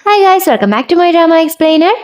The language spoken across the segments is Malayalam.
Hi guys, welcome back to my drama explainer.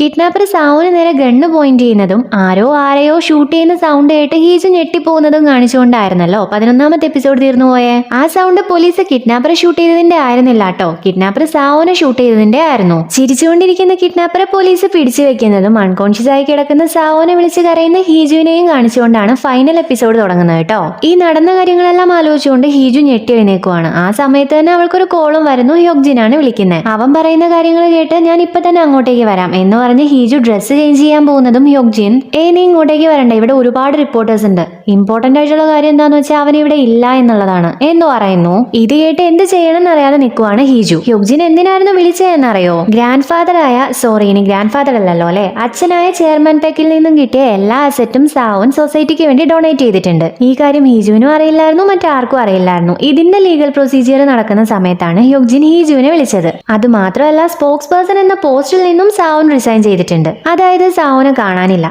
Kidnapper സാവുന് നേരെ ഗണ്ണ് പോയിന്റ് ചെയ്യുന്നതും ആരെയോ ഷൂട്ട് ചെയ്യുന്ന സൗണ്ട് കേട്ട് ഹീജു ഞെട്ടിപ്പോകുന്നതും കാണിച്ചുകൊണ്ടായിരുന്നല്ലോ 11ാമത്തെ എപ്പിസോഡ് തീർന്നു പോയേ. ആ സൗണ്ട് പോലീസ് കിഡ്നാപ്പറെ ഷൂട്ട് ചെയ്തതിന്റെ ആയിരുന്നില്ല കേട്ടോ, കിഡ്നാപ്പർ സാവുനെ ഷൂട്ട് ചെയ്തതിന്റെ ആയിരുന്നു. ചിരിച്ചുകൊണ്ടിരിക്കുന്ന കിഡ്നാപ്പറെ പോലീസ് പിടിച്ചു വെക്കുന്നതും അൺകോൺഷ്യസ് ആയി കിടക്കുന്ന സാവുനെ വിളിച്ച് കരയുന്ന ഹീജുവിനെയും കാണിച്ചുകൊണ്ടാണ് ഫൈനൽ എപ്പിസോഡ് തുടങ്ങുന്നത് കേട്ടോ. ഈ നടന്ന കാര്യങ്ങളെല്ലാം ആലോചിച്ചുകൊണ്ട് ഹീജു ഞെട്ടി എഴുന്നേക്കുവാണ്. ആ സമയത്ത് തന്നെ അവൾക്കൊരു കോളും വരുന്നു. ഹ്യോക്ജിനാണ് വിളിക്കുന്നത്. അവൻ പറയുന്ന കാര്യങ്ങൾ കേട്ട് ഞാൻ ഇപ്പൊ തന്നെ അങ്ങോട്ടേക്ക് വരാം എന്ന് പറഞ്ഞ് ഹീജു ഡ്രസ്സ് ചേഞ്ച് ചെയ്യാൻ പോകുന്നതും ഹ്യോക്ജിൻ നീ ഇങ്ങോട്ടേക്ക് വരണ്ട, ഇവിടെ ഒരുപാട് റിപ്പോർട്ടേഴ്സ് ഉണ്ട്, ഇമ്പോർട്ടന്റ് ആയിട്ടുള്ള കാര്യം എന്താന്ന് വെച്ചാൽ അവൻ ഇവിടെ ഇല്ല എന്നുള്ളതാണ് എന്ന് പറയുന്നു. ഇത് കേട്ട് എന്ത് ചെയ്യണമെന്ന് അറിയാതെ നിൽക്കുവാണ് ഹീജു. ഹ്യോക്ജിൻ എന്തിനായിരുന്നു വിളിച്ചതെന്നറിയോ? ഇനി ഗ്രാൻഡ് ഫാദർ അല്ലല്ലോ അല്ലെ, അച്ഛനായ ചെയർമാൻ പെക്കിൽ നിന്നും കിട്ടിയ എല്ലാ അസറ്റും സാവൻ സൊസൈറ്റിക്ക് വേണ്ടി ഡൊണേറ്റ് ചെയ്തിട്ടുണ്ട്. ഈ കാര്യം ഹീജുവിനും അറിയില്ലായിരുന്നു, മറ്റാർക്കും അറിയില്ലായിരുന്നു. ഇതിന്റെ ലീഗൽ പ്രൊസീജിയർ നടക്കുന്ന സമയത്താണ് ഹ്യോക്ജിൻ ഹീജുവിനെ വിളിച്ചത്. അത് മാത്രമല്ല, സ്പോക്സ് പേഴ്സൺ എന്ന പോസ്റ്റിൽ നിന്നും സാവൻ റിസൈൻ ചെയ്തിട്ടുണ്ട്. അതായത് സാവുനെ കാണാനില്ല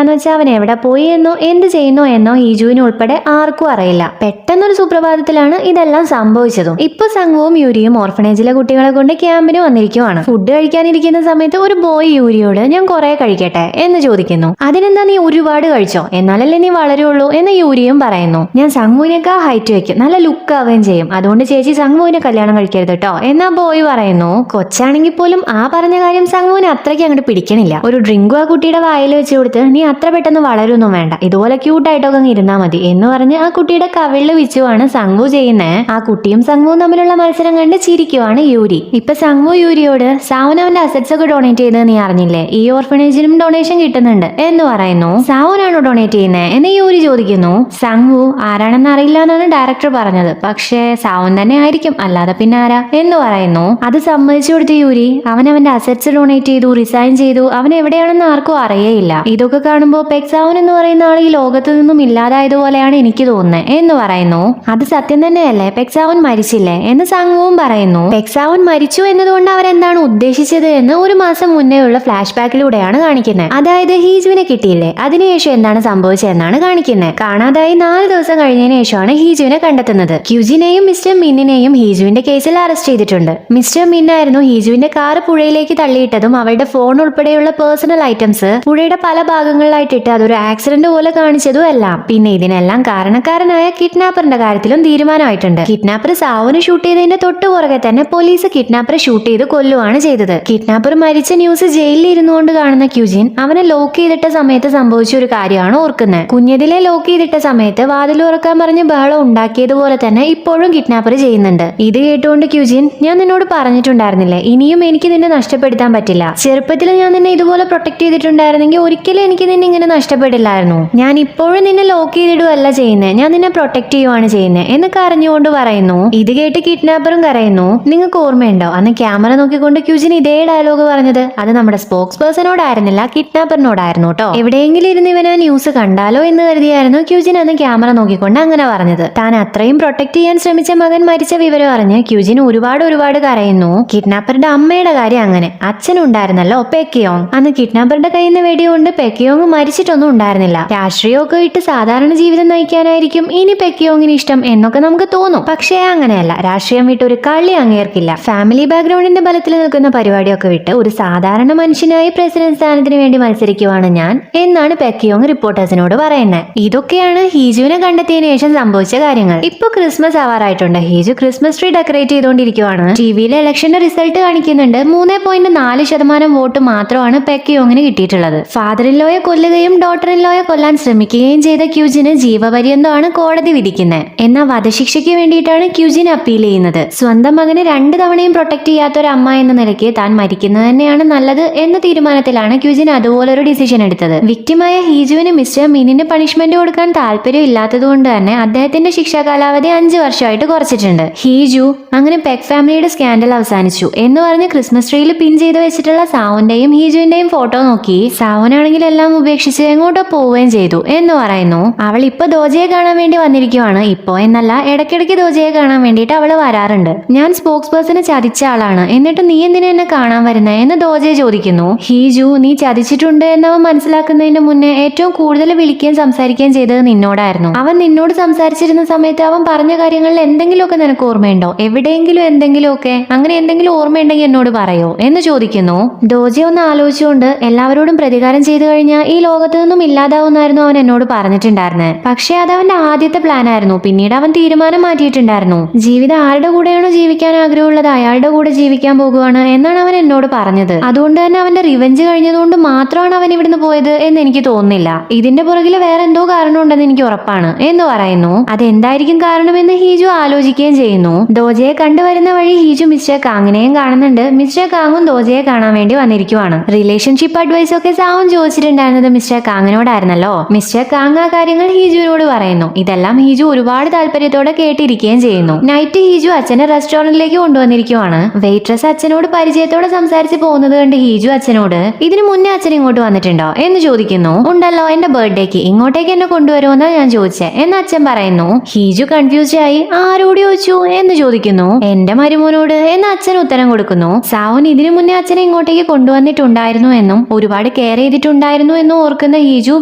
എന്ന് വെച്ചാൽ അവൻ എവിടെ പോയി എന്നോ എന്ത് ചെയ്യുന്നോ എന്നോ ഹീജുവിന് ഉൾപ്പെടെ ആർക്കും അറിയില്ല. പെട്ടെന്നൊരു സുപ്രഭാതത്തിലാണ് ഇതെല്ലാം സംഭവിച്ചതും. ഇപ്പൊ സംഘവും യൂരിയും ഓർഫനേജിലെ കുട്ടികളെ കൊണ്ട് ക്യാമ്പിന് വന്നിരിക്കുവാണ്. ഫുഡ് കഴിക്കാനിരിക്കുന്ന സമയത്ത് ഒരു ബോയ് യൂരിയോട് ഞാൻ കുറെ കഴിക്കട്ടെ എന്ന് ചോദിക്കുന്നു. അതിനെന്താ നീ ഒരുപാട് കഴിച്ചോ, എന്നാലല്ലേ നീ വളരുള്ളൂ എന്ന് യൂരിയും പറയുന്നു. ഞാൻ സംഘുവിനേക്കാ ഹൈറ്റ് വെക്കും, നല്ല ലുക്ക് ആവുകയും ചെയ്യും, അതുകൊണ്ട് ചേച്ചി സംഘുവിനെ കല്യാണം കഴിക്കരുത് കേട്ടോ എന്നാ ബോയ് പറയുന്നു. കൊച്ചാണെങ്കിൽ പോലും ആ പറഞ്ഞ കാര്യം സംഘുവിന് അത്രയ്ക്ക് അങ്ങോട്ട് പിടിക്കണില്ല. ഒരു ഡ്രിങ്കും ആ കുട്ടിയുടെ വായിൽ വെച്ച് കൊടുത്ത് നീ അത്ര പെട്ടെന്ന് വളരൊന്നും വേണ്ട, ഇതുപോലെ ക്യൂട്ടായിട്ടൊക്കെ അങ്ങ് ഇരുന്നാ മതി എന്ന് പറഞ്ഞ് ആ കുട്ടിയുടെ കവിളിൽ വെച്ചുവാണ് സംഘു ചെയ്യുന്നത്. ആ കുട്ടിയും സംഘുവും തമ്മിലുള്ള മത്സരം കണ്ട് ചിരിക്കുവാണ് യൂരി. ഇപ്പൊ സംഘു യൂരിയോട് സാവുൻ അവന്റെ അസറ്റ്സ് ഒക്കെ ഡൊണേറ്റ് ചെയ്ത് നീ അറിഞ്ഞില്ലേ, ഈ ഓർഫനേജിനും ഡൊണേഷൻ കിട്ടുന്നുണ്ട് എന്ന് പറയുന്നു. സാവുനാണോ ഡൊണേറ്റ് ചെയ്യുന്നത് എന്ന് യൂരി ചോദിക്കുന്നു. സംഘു ആരാണെന്ന് അറിയില്ല എന്നാണ് ഡയറക്ടർ പറഞ്ഞത്, പക്ഷേ സാവുൻ തന്നെ ആയിരിക്കും, അല്ലാതെ പിന്നെ ആരാ എന്ന് പറയുന്നു. അത് സമ്മതിച്ചു കൊടുത്ത യൂരി അവന്റെ അസറ്റ്സ് ഡൊണേറ്റ് ചെയ്തു, റിസൈൻ ചെയ്തു, അവൻ എവിടെയാണെന്ന് ആർക്കും അറിയേയില്ല. ഇതൊക്കെ കാണുമ്പോൾ പെക്സാവൻ എന്ന് പറയുന്ന ആൾ ഈ ലോകത്ത് നിന്നും ഇല്ലാതായതുപോലെയാണ് എനിക്ക് തോന്നുന്നത് എന്ന് പറയുന്നു. അത് സത്യം തന്നെയല്ലേ, പെക്സാവൻ മരിച്ചില്ലേ എന്ന് സംഘവും പറയുന്നു. പെക്സാവൻ മരിച്ചു എന്നതുകൊണ്ട് അവരെന്താണ് ഉദ്ദേശിച്ചത് എന്ന് ഒരു മാസം മുന്നേ ഉള്ള ഫ്ലാഷ് ബാക്കിലൂടെയാണ് കാണിക്കുന്നത്. അതായത് ഹീജുവിനെ കിട്ടിയില്ലേ, അതിനുശേഷം എന്താണ് സംഭവിച്ചതെന്നാണ് കാണിക്കുന്നത്. കാണാതായി 4 ദിവസം കഴിഞ്ഞതിന് ശേഷമാണ് ഹീജുവിനെ കണ്ടെത്തുന്നത്. ക്യുജിനെയും മിസ്റ്റർ മിന്നിനെയും ഹീജുവിന്റെ കേസിൽ അറസ്റ്റ് ചെയ്തിട്ടുണ്ട്. മിസ്റ്റർ മിന്നായിരുന്നു ഹീജുവിന്റെ കാർ പുഴയിലേക്ക് തള്ളിയിട്ടതും അവളുടെ ഫോൺ ഉൾപ്പെടെയുള്ള പേഴ്സണൽ ഐറ്റംസ് പുഴയുടെ പല ഭാഗങ്ങളിലായിട്ടിട്ട് അതൊരു ആക്സിഡന്റ് പോലെ കാണിച്ചതും എല്ലാം. പിന്നെ ഇതിനെല്ലാം കാരണക്കാരനായ കിഡ്നാപ്പറിന്റെ കാര്യത്തിലും തീരുമാനമായിട്ടുണ്ട്. കിഡ്നാപ്പർ സാവുന് ഷൂട്ട് ചെയ്തതിന്റെ തൊട്ടു പുറകെ തന്നെ പോലീസ് കിഡ്നാപ്പറെ ഷൂട്ട് ചെയ്ത് കൊല്ലുവാണ് ചെയ്തത്. കിഡ്നാപ്പർ മരിച്ച ന്യൂസ് ജയിലിൽ ഇരുന്നുകൊണ്ട് കാണുന്ന ക്യുജിൻ അവനെ ലോക്ക് ചെയ്തിട്ട സമയത്ത് സംഭവിച്ച ഒരു കാര്യമാണ് ഓർക്കുന്നത്. കുഞ്ഞതിലെ ലോക്ക് ചെയ്തിട്ട സമയത്ത് വാതിൽ ഉറക്കാൻ പറഞ്ഞ് ബഹളം ഉണ്ടാക്കിയതുപോലെ തന്നെ ഇപ്പോഴും കിഡ്നാപ്പർ ചെയ്യുന്നുണ്ട്. ഇത് കേട്ടുകൊണ്ട് ക്യുജിൻ, ഞാൻ നിന്നോട് പറഞ്ഞിട്ടുണ്ടായിരുന്നില്ലേ, ഇനിയും എനിക്ക് നിന്നെ നഷ്ടപ്പെടുത്താൻ പറ്റില്ല. ചെറുപ്പത്തിൽ ഞാൻ നിന്നെ ഇതുപോലെ പ്രൊട്ടക്ട് ചെയ്തിട്ടുണ്ടായിരുന്നെങ്കിൽ ഒരിക്കലും എനിക്ക് നിന്നെ ഇങ്ങനെ നഷ്ടപ്പെടില്ലായിരുന്നു. ഞാൻ ഇപ്പോഴും നിന്നെ ലോക്ക് ചെയ്തിടുകയല്ല ചെയ്യുന്നത്, ഞാൻ നിന്നെ പ്രൊട്ടക്ട് ചെയ്യുവാണ് ചെയ്യുന്നത് എന്ന് കരഞ്ഞുകൊണ്ട് പറയുന്നു. ഇത് കേട്ട് കിഡ്നാപ്പറും കരയുന്നു. നിങ്ങൾക്ക് ഓർമ്മയുണ്ടോ അന്ന് ക്യാമറ നോക്കിക്കൊണ്ട് ക്യുജിൻ ഇതേ ഡയലോഗ് പറഞ്ഞത്? അത് നമ്മുടെ സ്പോക്സ് പേഴ്സണോടായിരുന്നില്ല, കിഡ്നാപ്പറിനോടായിരുന്നു കേട്ടോ. എവിടെയെങ്കിലും ഇരുന്ന് ഇവൻ ആ ന്യൂസ് കണ്ടാലോ എന്ന് കരുതിയായിരുന്നു ക്യുജിൻ അന്ന് ക്യാമറ നോക്കിക്കൊണ്ട് അങ്ങനെ പറഞ്ഞത്. താൻ അത്രയും പ്രൊട്ടക്ട് ചെയ്യാൻ ശ്രമിച്ച മകൻ മരിച്ച വിവരം അറിഞ്ഞ് ക്യുജിൻ ഒരുപാട് കരയുന്നു. കിഡ്നാപ്പറുടെ അമ്മയുടെ കാര്യം അങ്ങനെ, അച്ഛനുണ്ടായിരുന്നല്ലോ പെക്കിയോങ്. അന്ന് കിഡ്നാപ്പറുടെ കയ്യിൽ നിന്ന് വെടികൊണ്ട് പെക്കിയോങ് മരിച്ചിട്ടൊന്നും ഉണ്ടായിരുന്നില്ല. രാഷ്ട്രീയമൊക്കെ ഇട്ട് സാധാരണ ജീവിതം നയിക്കാനായിരിക്കും ഇനി പെക്കിയോങ്ങിന് ഇഷ്ടം എന്നൊക്കെ നമുക്ക് തോന്നും. പക്ഷേ അങ്ങനെയല്ല, രാഷ്ട്രീയം വിട്ട് ഒരു കളി അങ്ങേർക്കില്ല. ഫാമിലി ബാക്ക്ഗ്രൗണ്ടിന്റെ ബലത്തിൽ നിൽക്കുന്ന പരിപാടിയൊക്കെ വിട്ട് ഒരു സാധാരണ മനുഷ്യനായി പ്രസിഡന്റ് സ്ഥാനത്തിന് വേണ്ടി മത്സരിക്കുവാണ് ഞാൻ എന്നാണ് പെക്കിയോങ് റിപ്പോർട്ടേഴ്സിനോട് പറയുന്നത്. ഇതൊക്കെയാണ് ഹീജുവിനെ കണ്ടെത്തിയതിനു ശേഷം സംഭവിച്ച കാര്യങ്ങൾ. ഇപ്പൊ ക്രിസ്മസ് ആവാറായിട്ടുണ്ട്. ഹീജു ക്രിസ്മസ് ട്രീ ഡെക്കറേറ്റ് ചെയ്തുകൊണ്ടിരിക്കുവാണ്. ടിവിയിലെ ഇലക്ഷന്റെ റിസൾട്ട് കാണിക്കുന്നുണ്ട്. 3.4% വോട്ട് മാത്രമാണ് പെക്കിയോങ്ങിന് കിട്ടിയിട്ടുള്ളത്. ഫാദർ ഇൻ ലോയെ കൊല്ലുകയും ഡോട്ടർ ഇൻ ലോയെ കൊല്ലാൻ ശ്രമിക്കുകയും ചെയ്ത ക്യുജിന് ജീവപര്യന്തമാണ് കോടതി വിധിക്കുന്നത്. എന്നാൽ വധശിക്ഷയ്ക്ക് വേണ്ടിയിട്ടാണ് ക്യുജിൻ അപ്പീൽ ചെയ്യുന്നത്. സ്വന്തം മകനെ 2 തവണയും പ്രൊട്ടക്ട് ചെയ്യാത്ത ഒരു അമ്മ എന്ന നിലയ്ക്ക് താൻ മരിക്കുന്നത് തന്നെയാണ് നല്ലത് എന്ന തീരുമാനത്തിലാണ് ക്യുജിൻ അതുപോലൊരു ഡിസിഷൻ എടുത്തത്. വിക്ടിമായ ഹീജുവിന് മിസ്റ്റർ മിനിന് പണിഷ്മെന്റ് കൊടുക്കാൻ താല്പര്യം ഇല്ലാത്തതുകൊണ്ട് തന്നെ അദ്ദേഹത്തിന്റെ ശിക്ഷാ കാലാവധി 5 വർഷമായിട്ട് കുറച്ചിട്ടുണ്ട്. ഹീജു അങ്ങനെ പെക് ഫാമിലിയുടെ സ്കാൻഡൽ അവസാനിച്ചു എന്ന് പറഞ്ഞ് ക്രിസ്മസ് ട്രീയിൽ പിൻ ചെയ്ത് വെച്ചിട്ടുള്ള സാവുന്റെയും ഹീജുവിന്റെയും ഫോട്ടോ നോക്കി സാവുനാണെങ്കിൽ എല്ലാം ഉപേക്ഷിച്ച് എങ്ങോട്ടോ പോവുകയും ചെയ്തു എന്ന് പറയുന്നു. അവൾ ഇപ്പൊ ദോജയെ കാണാൻ വേണ്ടി വന്നിരിക്കുവാണ്. ഇപ്പോ എന്നല്ല, ഇടയ്ക്കിടയ്ക്ക് ദോജയെ കാണാൻ വേണ്ടിയിട്ട് അവള് വരാറുണ്ട്. ഞാൻ സ്പോക്സ് പേഴ്സനെ ചതിച്ച ആളാണ്, എന്നിട്ട് നീ എന്തിനാ എന്നെ കാണാൻ വരുന്നത് എന്ന് ദോജയെ ചോദിക്കുന്നു. ഹീജു, നീ ചതിച്ചിട്ടുണ്ട് എന്നവൻ മനസ്സിലാക്കുന്നതിന് മുന്നേ ഏറ്റവും കൂടുതൽ വിളിക്കുകയും സംസാരിക്കുകയും ചെയ്തത് നിന്നോടായിരുന്നു. അവൻ നിന്നോട് സംസാരിച്ചിരുന്ന സമയത്ത് അവൻ പറഞ്ഞ കാര്യങ്ങളിൽ എന്തെങ്കിലുമൊക്കെ നിനക്ക് ഓർമ്മയുണ്ടോ? എവിടെ എവിടെയെങ്കിലും എന്തെങ്കിലുമൊക്കെ അങ്ങനെ എന്തെങ്കിലും ഓർമ്മയുണ്ടെങ്കിൽ എന്നോട് പറയോ എന്ന് ചോദിക്കുന്നു. ഡോജെ ഒന്ന് ആലോചിച്ചുകൊണ്ട് എല്ലാവരോടും പ്രതികാരം ചെയ്തു കഴിഞ്ഞാൽ ഈ ലോകത്ത് നിന്നും ഇല്ലാതാവുന്നായിരുന്നു അവൻ എന്നോട് പറഞ്ഞിട്ടുണ്ടായിരുന്നത്. പക്ഷെ അത് അവന്റെ ആദ്യത്തെ പ്ലാൻ ആയിരുന്നു. പിന്നീട് അവൻ തീരുമാനം മാറ്റിയിട്ടുണ്ടായിരുന്നു. ജീവിതം ആരുടെ കൂടെയാണോ ജീവിക്കാൻ ആഗ്രഹമുള്ളത് അയാളുടെ കൂടെ ജീവിക്കാൻ പോകുവാണ് എന്നാണ് അവൻ എന്നോട് പറഞ്ഞത്. അതുകൊണ്ട് തന്നെ അവന്റെ റിവെഞ്ച് കഴിഞ്ഞതുകൊണ്ട് മാത്രമാണ് അവൻ ഇവിടുന്ന് പോയത് എന്ന് എനിക്ക് തോന്നുന്നില്ല. ഇതിന്റെ പുറകിൽ വേറെ എന്തോ കാരണമുണ്ടെന്ന് എനിക്ക് ഉറപ്പാണ് എന്ന് പറയുന്നു. അതെന്തായിരിക്കും കാരണമെന്ന് ഹീജു ആലോചിക്കുകയും ചെയ്യുന്നു. ഡോജയെ കണ്ടുവരുന്ന വഴി ഹീജു മിസ്റ്റർ കാങ്ങിനെയും കാണുന്നുണ്ട്. മിസ്റ്റർ കാങ്ങും ഡോജയെ കാണാൻ വേണ്ടി വന്നിരിക്കുവാണ്. റിലേഷൻഷിപ്പ് അഡ്വൈസ് ഒക്കെ സാവൻ ചോദിച്ചിട്ടുണ്ടായിരുന്നത് മിസ്റ്റർ കാങ്ങിനോടായിരുന്നല്ലോ. മിസ്റ്റർ കാങ് ആ കാര്യങ്ങൾ ഹീജുവിനോട് പറയുന്നു. ഇതെല്ലാം ഹീജു ഒരുപാട് താല്പര്യത്തോടെ കേട്ടിരിക്കുകയും ചെയ്യുന്നു. നൈറ്റ് ഹീജു അച്ഛനെ റെസ്റ്റോറന്റിലേക്ക് കൊണ്ടുവന്നിരിക്കുവാണ്. വെയിട്രസ് അച്ഛനോട് പരിചയത്തോടെ സംസാരിച്ച് പോകുന്നത് കണ്ട് ഹീജു അച്ഛനോട് ഇതിനു മുന്നേ അച്ഛൻ ഇങ്ങോട്ട് വന്നിട്ടുണ്ടോ എന്ന് ചോദിക്കുന്നു. ഉണ്ടല്ലോ, എന്റെ ബർത്ത്ഡേക്ക് ഇങ്ങോട്ടേക്ക് എന്നെ കൊണ്ടുവരുമെന്നാ ഞാൻ ചോദിച്ചേ എന്ന് അച്ഛൻ പറയുന്നു. ഹീജു കൺഫ്യൂസ്ഡ് ആയി ആരോട് ചോദിച്ചു എന്ന് ചോദിക്കുന്നു. എന്റെ മരുമോനോട് എന്ന് അച്ഛൻ ഉത്തരം കൊടുക്കുന്നു. സാവൻ ഇതിനു മുന്നേ അച്ഛനെ ഇങ്ങോട്ടേക്ക് കൊണ്ടുവന്നിട്ടുണ്ടായിരുന്നു എന്നും ഒരുപാട് കെയർ ചെയ്തിട്ടുണ്ടായിരുന്നു എന്നും ഓർക്കുന്ന ഹീജു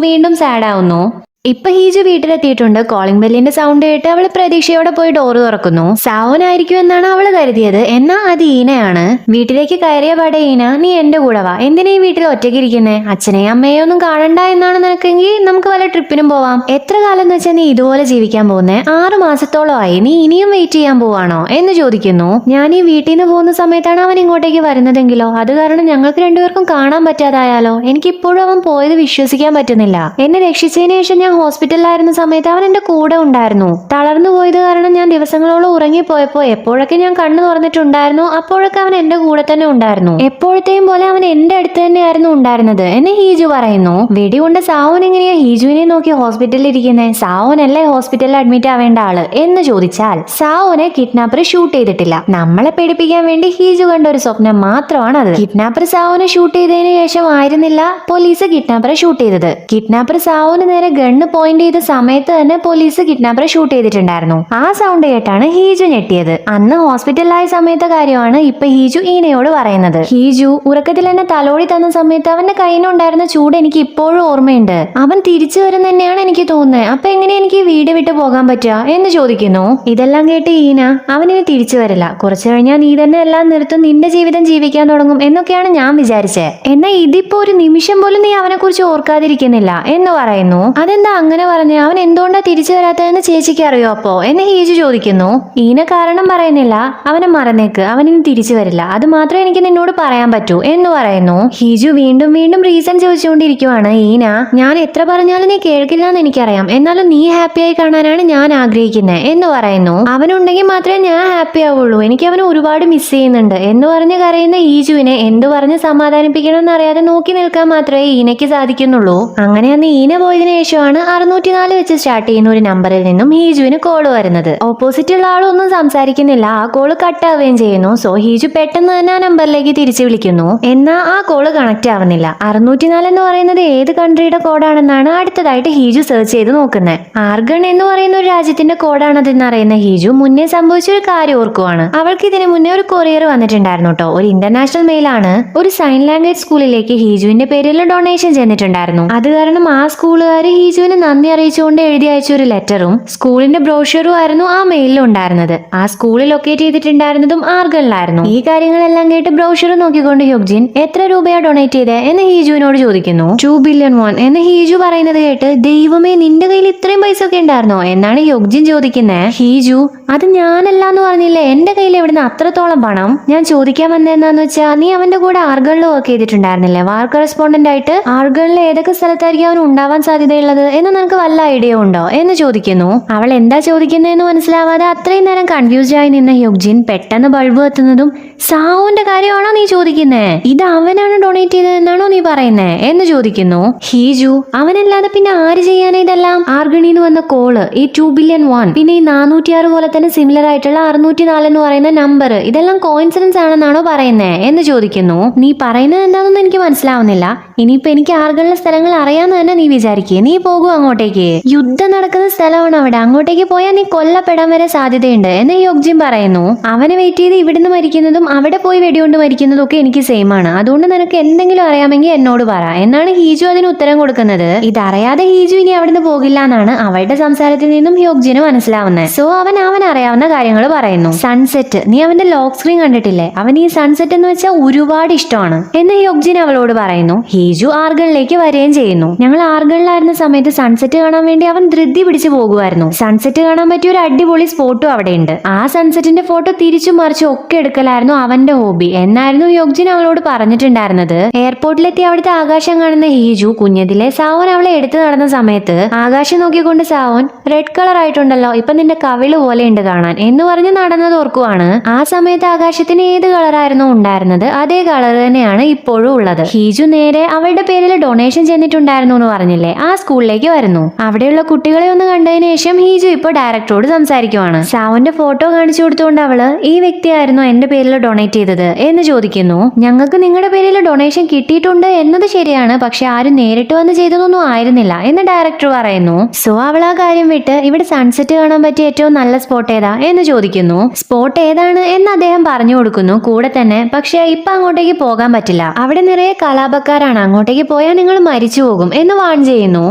വീണ്ടും സാഡ് ആവുന്നു. ഇപ്പൊ ഹീജു വീട്ടിലെത്തിയിട്ടുണ്ട്. കോളിംഗ് ബെല്ലിന്റെ സൗണ്ട് കേട്ട് അവള് പ്രതീക്ഷയോടെ പോയി ഡോറ് തുറക്കുന്നു. സാവനായിരിക്കും എന്നാണ് അവള് കരുതിയത്. എന്നാ അത് ഈനയാണ്. വീട്ടിലേക്ക് കയറിയ പാടെ ഈന, നീ എന്റെ കൂടെ വാ, എന്തിനാ ഈ വീട്ടിൽ ഒറ്റയ്ക്ക് ഇരിക്കുന്നേ? അച്ഛനെയും അമ്മയോ ഒന്നും കാണണ്ട എന്നാണ് നിനക്കെങ്കിൽ നമുക്ക് വല്ല ട്രിപ്പിനും പോവാം. എത്ര കാലം എന്ന് വെച്ചാൽ നീ ഇതുപോലെ ജീവിക്കാൻ പോകുന്നേ? 6 മാസത്തോളമായി. നീ ഇനിയും വെയിറ്റ് ചെയ്യാൻ പോവാണോ എന്ന് ചോദിക്കുന്നു. ഞാൻ ഈ വീട്ടിൽ നിന്ന് പോകുന്ന സമയത്താണ് അവൻ ഇങ്ങോട്ടേക്ക് വരുന്നതെങ്കിലോ? അത് കാരണം ഞങ്ങൾക്ക് രണ്ടുപേർക്കും കാണാൻ പറ്റാതായാലോ? എനിക്കിപ്പോഴും അവൻ പോയത് വിശ്വസിക്കാൻ പറ്റുന്നില്ല. എന്നെ രക്ഷിച്ചതിന് ശേഷം ഞാൻ ഹോസ്പിറ്റലിലായിരുന്ന സമയത്ത് അവൻ എന്റെ കൂടെ ഉണ്ടായിരുന്നു. തളർന്നു പോയത് കാരണം ഞാൻ ദിവസങ്ങളോളം ഉറങ്ങിപ്പോയപ്പോ എപ്പോഴൊക്കെ ഞാൻ കണ്ണു തുറന്നിട്ടുണ്ടായിരുന്നു അപ്പോഴൊക്കെ അവൻ എന്റെ കൂടെ തന്നെ ഉണ്ടായിരുന്നു. എപ്പോഴത്തെയും പോലെ അവൻ എന്റെ അടുത്ത് തന്നെയായിരുന്നു ഉണ്ടായിരുന്നത് എന്ന് ഹീജു പറയുന്നു. വെടികൊണ്ട് സാവൻ എങ്ങനെയാ ഹീജുവിനെ നോക്കി ഹോസ്പിറ്റലിൽ ഇരിക്കുന്നേ? സാവനല്ലേ ഹോസ്പിറ്റലിൽ അഡ്മിറ്റ് ആവേണ്ട ആള് എന്ന് ചോദിച്ചാൽ സാവനെ കിഡ്നാപ്പർ ഷൂട്ട് ചെയ്തിട്ടില്ല. നമ്മളെ പേടിപ്പിക്കാൻ വേണ്ടി ഹീജു കണ്ട ഒരു സ്വപ്നം മാത്രമാണ് അത്. കിഡ്നാപ്പർ സാവനെ ഷൂട്ട് ചെയ്തതിനു ശേഷം ആയിരുന്നില്ല പോലീസ് കിഡ്നാപ്പറെ ഷൂട്ട് ചെയ്തത്. കിഡ്നാപ്പർ സാവന് നേരെ ഗണ്ണ് പോയിന്റ് ചെയ്ത സമയത്ത് തന്നെ പോലീസ് കിഡ്നാപ്പറെ ഷൂട്ട് ചെയ്തിട്ടുണ്ടായിരുന്നു. ആ സൗണ്ട് കേട്ടാണ് ഹീജു ഞെട്ടിയത്. അന്ന് ഹോസ്പിറ്റലിലായ സമയത്തെ കാര്യമാണ് ഇപ്പൊ ഹീജു ഈനയോട് പറയുന്നത്. ഹീജു ഉറക്കത്തിൽ എന്നെ തലോടി തന്ന സമയത്ത് അവന്റെ കയ്യിലുണ്ടായിരുന്ന ചൂട് എനിക്ക് ഇപ്പോഴും ഓർമ്മയുണ്ട്. അവൻ തിരിച്ചു വരുന്ന തന്നെയാണ് എനിക്ക് തോന്നുന്നത്. അപ്പൊ എങ്ങനെ എനിക്ക് വീട് വിട്ട് പോകാൻ പറ്റുക എന്ന് ചോദിക്കുന്നു. ഇതെല്ലാം കേട്ട് ഈന, അവനിനി തിരിച്ചു വരില്ല, കുറച്ചു കഴിഞ്ഞാൽ നീ തന്നെ എല്ലാം നിർത്തും, നിന്റെ ജീവിതം ജീവിക്കാൻ തുടങ്ങും എന്നൊക്കെയാണ് ഞാൻ വിചാരിച്ചത്. എന്നാൽ ഇതിപ്പോ ഒരു നിമിഷം പോലും നീ അവനെ കുറിച്ച് ഓർക്കാതിരിക്കുന്നില്ല എന്ന് പറയുന്നു. അതെന്താ അങ്ങനെ പറഞ്ഞ്? അവൻ എന്തുകൊണ്ടാ തിരിച്ചു വരാത്തതെന്ന് ചേച്ചിക്ക് അറിയോ അപ്പോ എന്ന് ഹീജു ചോദിക്കുന്നു. ഈന കാരണം പറയുന്നില്ല. അവനെ മറന്നേക്ക്, അവനിനി തിരിച്ചു വരില്ല, അത് മാത്രമേ എനിക്ക് നിന്നോട് പറയാൻ പറ്റൂ എന്ന് പറയുന്നു. ഹീജു വീണ്ടും വീണ്ടും റീസൺ ചോദിച്ചുകൊണ്ടിരിക്കുവാണ്. ഈന, ഞാൻ എത്ര പറഞ്ഞാലും നീ കേൾക്കില്ല എന്ന് എനിക്കറിയാം, എന്നാലും നീ ഹാപ്പിയായി കാണാനാണ് ഞാൻ ആഗ്രഹിക്കുന്നത് എന്ന് പറയുന്നു. അവനുണ്ടെങ്കിൽ മാത്രമേ ഞാൻ ഹാപ്പി ആവുള്ളൂ, എനിക്ക് അവനെ ഒരുപാട് മിസ് ചെയ്യുന്നുണ്ട് എന്ന് പറഞ്ഞ് കരയുന്ന ഹീജുവിനെ എന്തു പറഞ്ഞ് സമാധാനിപ്പിക്കണമെന്ന് അറിയാതെ നോക്കി നിൽക്കാൻ മാത്രമേ ഈനയ്ക്ക് സാധിക്കുന്നുള്ളൂ. അങ്ങനെ അന്ന് ഈന പോയതിനു ശേഷമാണ് 604 വെച്ച് സ്റ്റാർട്ട് ചെയ്യുന്ന ഒരു നമ്പറിൽ നിന്നും ഹീജുവിന് കോള് വരുന്നത്. ഓപ്പോസിറ്റുള്ള ആളൊന്നും സംസാരിക്കുന്നില്ല. ആ കോള് കട്ടാവുകയും ചെയ്യുന്നു. സോ ഹീജു പെട്ടെന്ന് തന്നെ ആ നമ്പറിലേക്ക് തിരിച്ചു വിളിക്കുന്നു. എന്നാൽ ആ കോള് കണക്ട് ആവുന്നില്ല. 604 എന്ന് പറയുന്നത് ഏത് കൺട്രിയുടെ കോഡാണെന്നാണ് അടുത്തതായിട്ട് ഹീജു സെർച്ച് ചെയ്ത് നോക്കുന്നത്. ആർഗൺ എന്ന് പറയുന്ന ഒരു രാജ്യത്തിന്റെ കോഡാണതെന്ന് അറിയുന്ന ഹീജു മുന്നേ സംഭവിച്ച ഒരു കാര്യം ഓർക്കുവാണ്. അവൾക്ക് ഇതിന് മുന്നേ ഒരു കൊറിയർ വന്നിട്ടുണ്ടായിരുന്നു കേട്ടോ. ഒരു ഇന്റർനാഷണൽ മെയിലാണ്. ഒരു സൈൻ ലാംഗ്വേജ് സ്കൂളിലേക്ക് ഹീജുവിന്റെ പേരിൽ ഡൊണേഷൻ ചെന്നിട്ടുണ്ടായിരുന്നു. അത് കാരണം ആ സ്കൂളുകാർ ഹീജുവിന് നന്ദി അറിയിച്ചുകൊണ്ട് എഴുതി അയച്ച ഒരു ലെറ്ററും സ്കൂളിന്റെ ബ്രോഷറും ആയിരുന്നു ആ മെയിലിൽ ഉണ്ടായിരുന്നത്. ആ സ്കൂളിൽ ലൊക്കേറ്റ് ചെയ്തിട്ടുണ്ടായിരുന്നതും ആർഗണിലായിരുന്നു. ഈ കാര്യങ്ങളെല്ലാം കേട്ട് ബ്രോഷർ നോക്കിക്കൊണ്ട് ഹ്യുക്ജിൻ എത്ര രൂപയാ ഡൊണേറ്റ് ചെയ്തേ എന്ന് ഹീജുവിനോട് ചോദിക്കുന്നു. 2 ബില്യൺ വോൺ എന്ന് ഹീജു പറയുന്നത് കേട്ട് ദൈവമേ, നിന്റെ കയ്യിൽ ഇത്രയും പൈസ ഒക്കെ ഉണ്ടായിരുന്നോ എന്നാണ് ഹ്യുക്ജിൻ ചോദിക്കുന്നത്. ഹീജു, അത് ഞാനല്ലാന്ന് പറഞ്ഞില്ലേ, എന്റെ കയ്യിൽ എവിടുന്ന് അത്രത്തോളം പണം? ഞാൻ ചോദിക്കാൻ വന്നതെന്നാന്ന് വെച്ചാൽ നീ അവന്റെ കൂടെ ആർഗണിൽ വർക്ക് ചെയ്തിട്ടുണ്ടായിരുന്നില്ലേ വാർ കറസ്പോണ്ടന്റ് ആയിട്ട്? ആർഗണിൽ ഏതൊക്കെ സ്ഥലത്തായിരിക്കും അവൻ ഉണ്ടാവാൻ സാധ്യതയുള്ളത് എന്ന് നിനക്ക് വല്ല ഐഡിയ ഉണ്ടോ എന്ന് ചോദിക്കുന്നു. അവൾ എന്താ ചോദിക്കുന്നതെന്ന് മനസ്സിലാവാതെ അത്രയും നേരം കൺഫ്യൂസ്ഡ് ആയി നിന്ന ഹ്യുക്ജിൻ പെട്ടെന്ന് ബൾബ് എത്തുന്നതും സാവുന്റെ കാര്യമാണോ നീ ചോദിക്കുന്നേ? ഇത് അവനാണ് ഡൊണേറ്റ് ചെയ്തതെന്നാണോ നീ പറയുന്നേ എന്ന് ചോദിക്കുന്നു. ഹീജു, അവനല്ലാതെ പിന്നെ ആര് ചെയ്യാനാ ഇതെല്ലാം? ആർഗണിന്ന് വന്ന കോള്, ഈ 2 ബില്യൺ വോൺ, പിന്നെ ഈ 406 പോലെ തന്നെ സിമിലർ ആയിട്ടുള്ള 604 എന്ന് പറയുന്ന നമ്പർ, ഇതെല്ലാം കോയിൻസിഡൻസ് ആണെന്നാണോ പറയുന്നേ എന്ന് ചോദിക്കുന്നു. നീ പറയുന്നത് എന്താണെന്ന് എനിക്ക് മനസ്സിലാവുന്നില്ല. ഇനിയിപ്പോ എനിക്ക് ആർഗണിലെ സ്ഥലങ്ങൾ അറിയാന്ന് തന്നെ നീ വിചാരിക്കുക. നീ പോകും പോകും അങ്ങോട്ടേക്ക്. യുദ്ധം നടക്കുന്ന സ്ഥലമാണ് അവിടെ, അങ്ങോട്ടേക്ക് പോയാൽ നീ കൊല്ലപ്പെടാൻ വരെ സാധ്യതയുണ്ട് എന്ന് യോഗ്ജിൻ പറയുന്നു. അവനെ വെയിറ്റ് ചെയ്ത് ഇവിടുന്ന് മരിക്കുന്നതും അവിടെ പോയി വെടികൊണ്ട് മരിക്കുന്നതും ഒക്കെ എനിക്ക് സെയിം ആണ്. അതുകൊണ്ട് നിനക്ക് എന്തെങ്കിലും അറിയാമെങ്കിൽ എന്നോട് പറ എന്നാണ് ഹീജു അതിന് ഉത്തരം കൊടുക്കുന്നത്. ഇതറിയാതെ ഹീജു ഇനി അവിടുന്ന് പോകില്ല എന്നാണ് അവളുടെ സംസാരത്തിൽ നിന്നും യോഗ്ജിന് മനസ്സിലാവുന്നത്. സോ അവൻ അറിയാവുന്ന കാര്യങ്ങൾ പറയുന്നു. സൺസെറ്റ്, നീ അവന്റെ ലോക്ക് സ്ക്രീൻ കണ്ടിട്ടില്ലേ? അവൻ ഈ സൺസെറ്റ് എന്ന് വെച്ചാൽ ഒരുപാട് ഇഷ്ടമാണ് എന്ന് യോഗ്ജിൻ അവളോട് പറയുന്നു. ഹീജു ആർഗണിലേക്ക് വരികയും ചെയ്യുന്നു. ഞങ്ങൾ ആർഗണിലായിരുന്ന സമയത്ത് സൺസെറ്റ് കാണാൻ വേണ്ടി അവൻ ധൃതി പിടിച്ചു പോകുമായിരുന്നു. സൺസെറ്റ് കാണാൻ പറ്റിയ ഒരു അടിപൊളി സ്പോട്ടും അവിടെ ഉണ്ട്. ആ സൺസെറ്റിന്റെ ഫോട്ടോ തിരിച്ചും മറിച്ചും ഒക്കെ എടുക്കലായിരുന്നു അവന്റെ ഹോബി എന്നായിരുന്നു യോഗ്ജിൻ അവളോട് പറഞ്ഞിട്ടുണ്ടായിരുന്നത്. എയർപോർട്ടിലെത്തി അവിടുത്തെ ആകാശം കാണുന്ന ഹീജു കുഞ്ഞതിലെ സാവോൻ അവളെ എടുത്തു നടന്ന സമയത്ത് ആകാശം നോക്കിക്കൊണ്ട് സാവോൻ, റെഡ് കളർ ആയിട്ടുണ്ടല്ലോ, ഇപ്പൊ നിന്റെ കവിള് പോലെ ഉണ്ട് കാണാൻ എന്ന് പറഞ്ഞ് നടന്നത് ഓർക്കുവാണ്. ആ സമയത്ത് ആകാശത്തിന് ഏത് കളറായിരുന്നു ഉണ്ടായിരുന്നത് അതേ കളർ തന്നെയാണ് ഇപ്പോഴും ഉള്ളത്. ഹീജു നേരെ അവളുടെ പേരിൽ ഡൊണേഷൻ ചെന്നിട്ടുണ്ടായിരുന്നു എന്ന് പറഞ്ഞില്ലേ, ആ സ്കൂളിലേക്ക് വരുന്നു. അവിടെയുള്ള കുട്ടികളെ ഒന്ന് കണ്ടതിന് ശേഷം ഹീജു ഇപ്പൊ ഡയറക്ടറോട് സംസാരിക്കുവാണ്. സാവോന്റെ ഫോട്ടോ കാണിച്ചു കൊടുത്തുകൊണ്ട് അവള്, ഈ വ്യക്തിയായിരുന്നു എന്റെ പേരിൽ ഡൊണേറ്റ് ചെയ്തത് എന്ന് ചോദിക്കുന്നു. ഞങ്ങൾക്ക് നിങ്ങളുടെ പേരിൽ ഡൊണേഷൻ കിട്ടിയിട്ടുണ്ട് എന്നത് ശരിയാണ്, പക്ഷെ ആരും നേരിട്ട് വന്ന് ചെയ്തതൊന്നും ആയിരുന്നില്ല എന്ന് ഡയറക്ടർ പറയുന്നു. സോ അവൾ ആ കാര്യം വിട്ട് ഇവിടെ സൺസെറ്റ് കാണാൻ പറ്റിയ ഏറ്റവും നല്ല സ്പോട്ട് ഏതാ എന്ന് ചോദിക്കുന്നു. സ്പോട്ട് ഏതാണ് എന്ന് അദ്ദേഹം പറഞ്ഞു കൊടുക്കുന്നു. കൂടെ തന്നെ, പക്ഷെ ഇപ്പൊ അങ്ങോട്ടേക്ക് പോകാൻ പറ്റില്ല, അവിടെ നിറയെ കലാപക്കാരാണ്, അങ്ങോട്ടേക്ക് പോയാൽ നിങ്ങൾ മരിച്ചു പോകും എന്ന് വാൺ ചെയ്യുന്നു.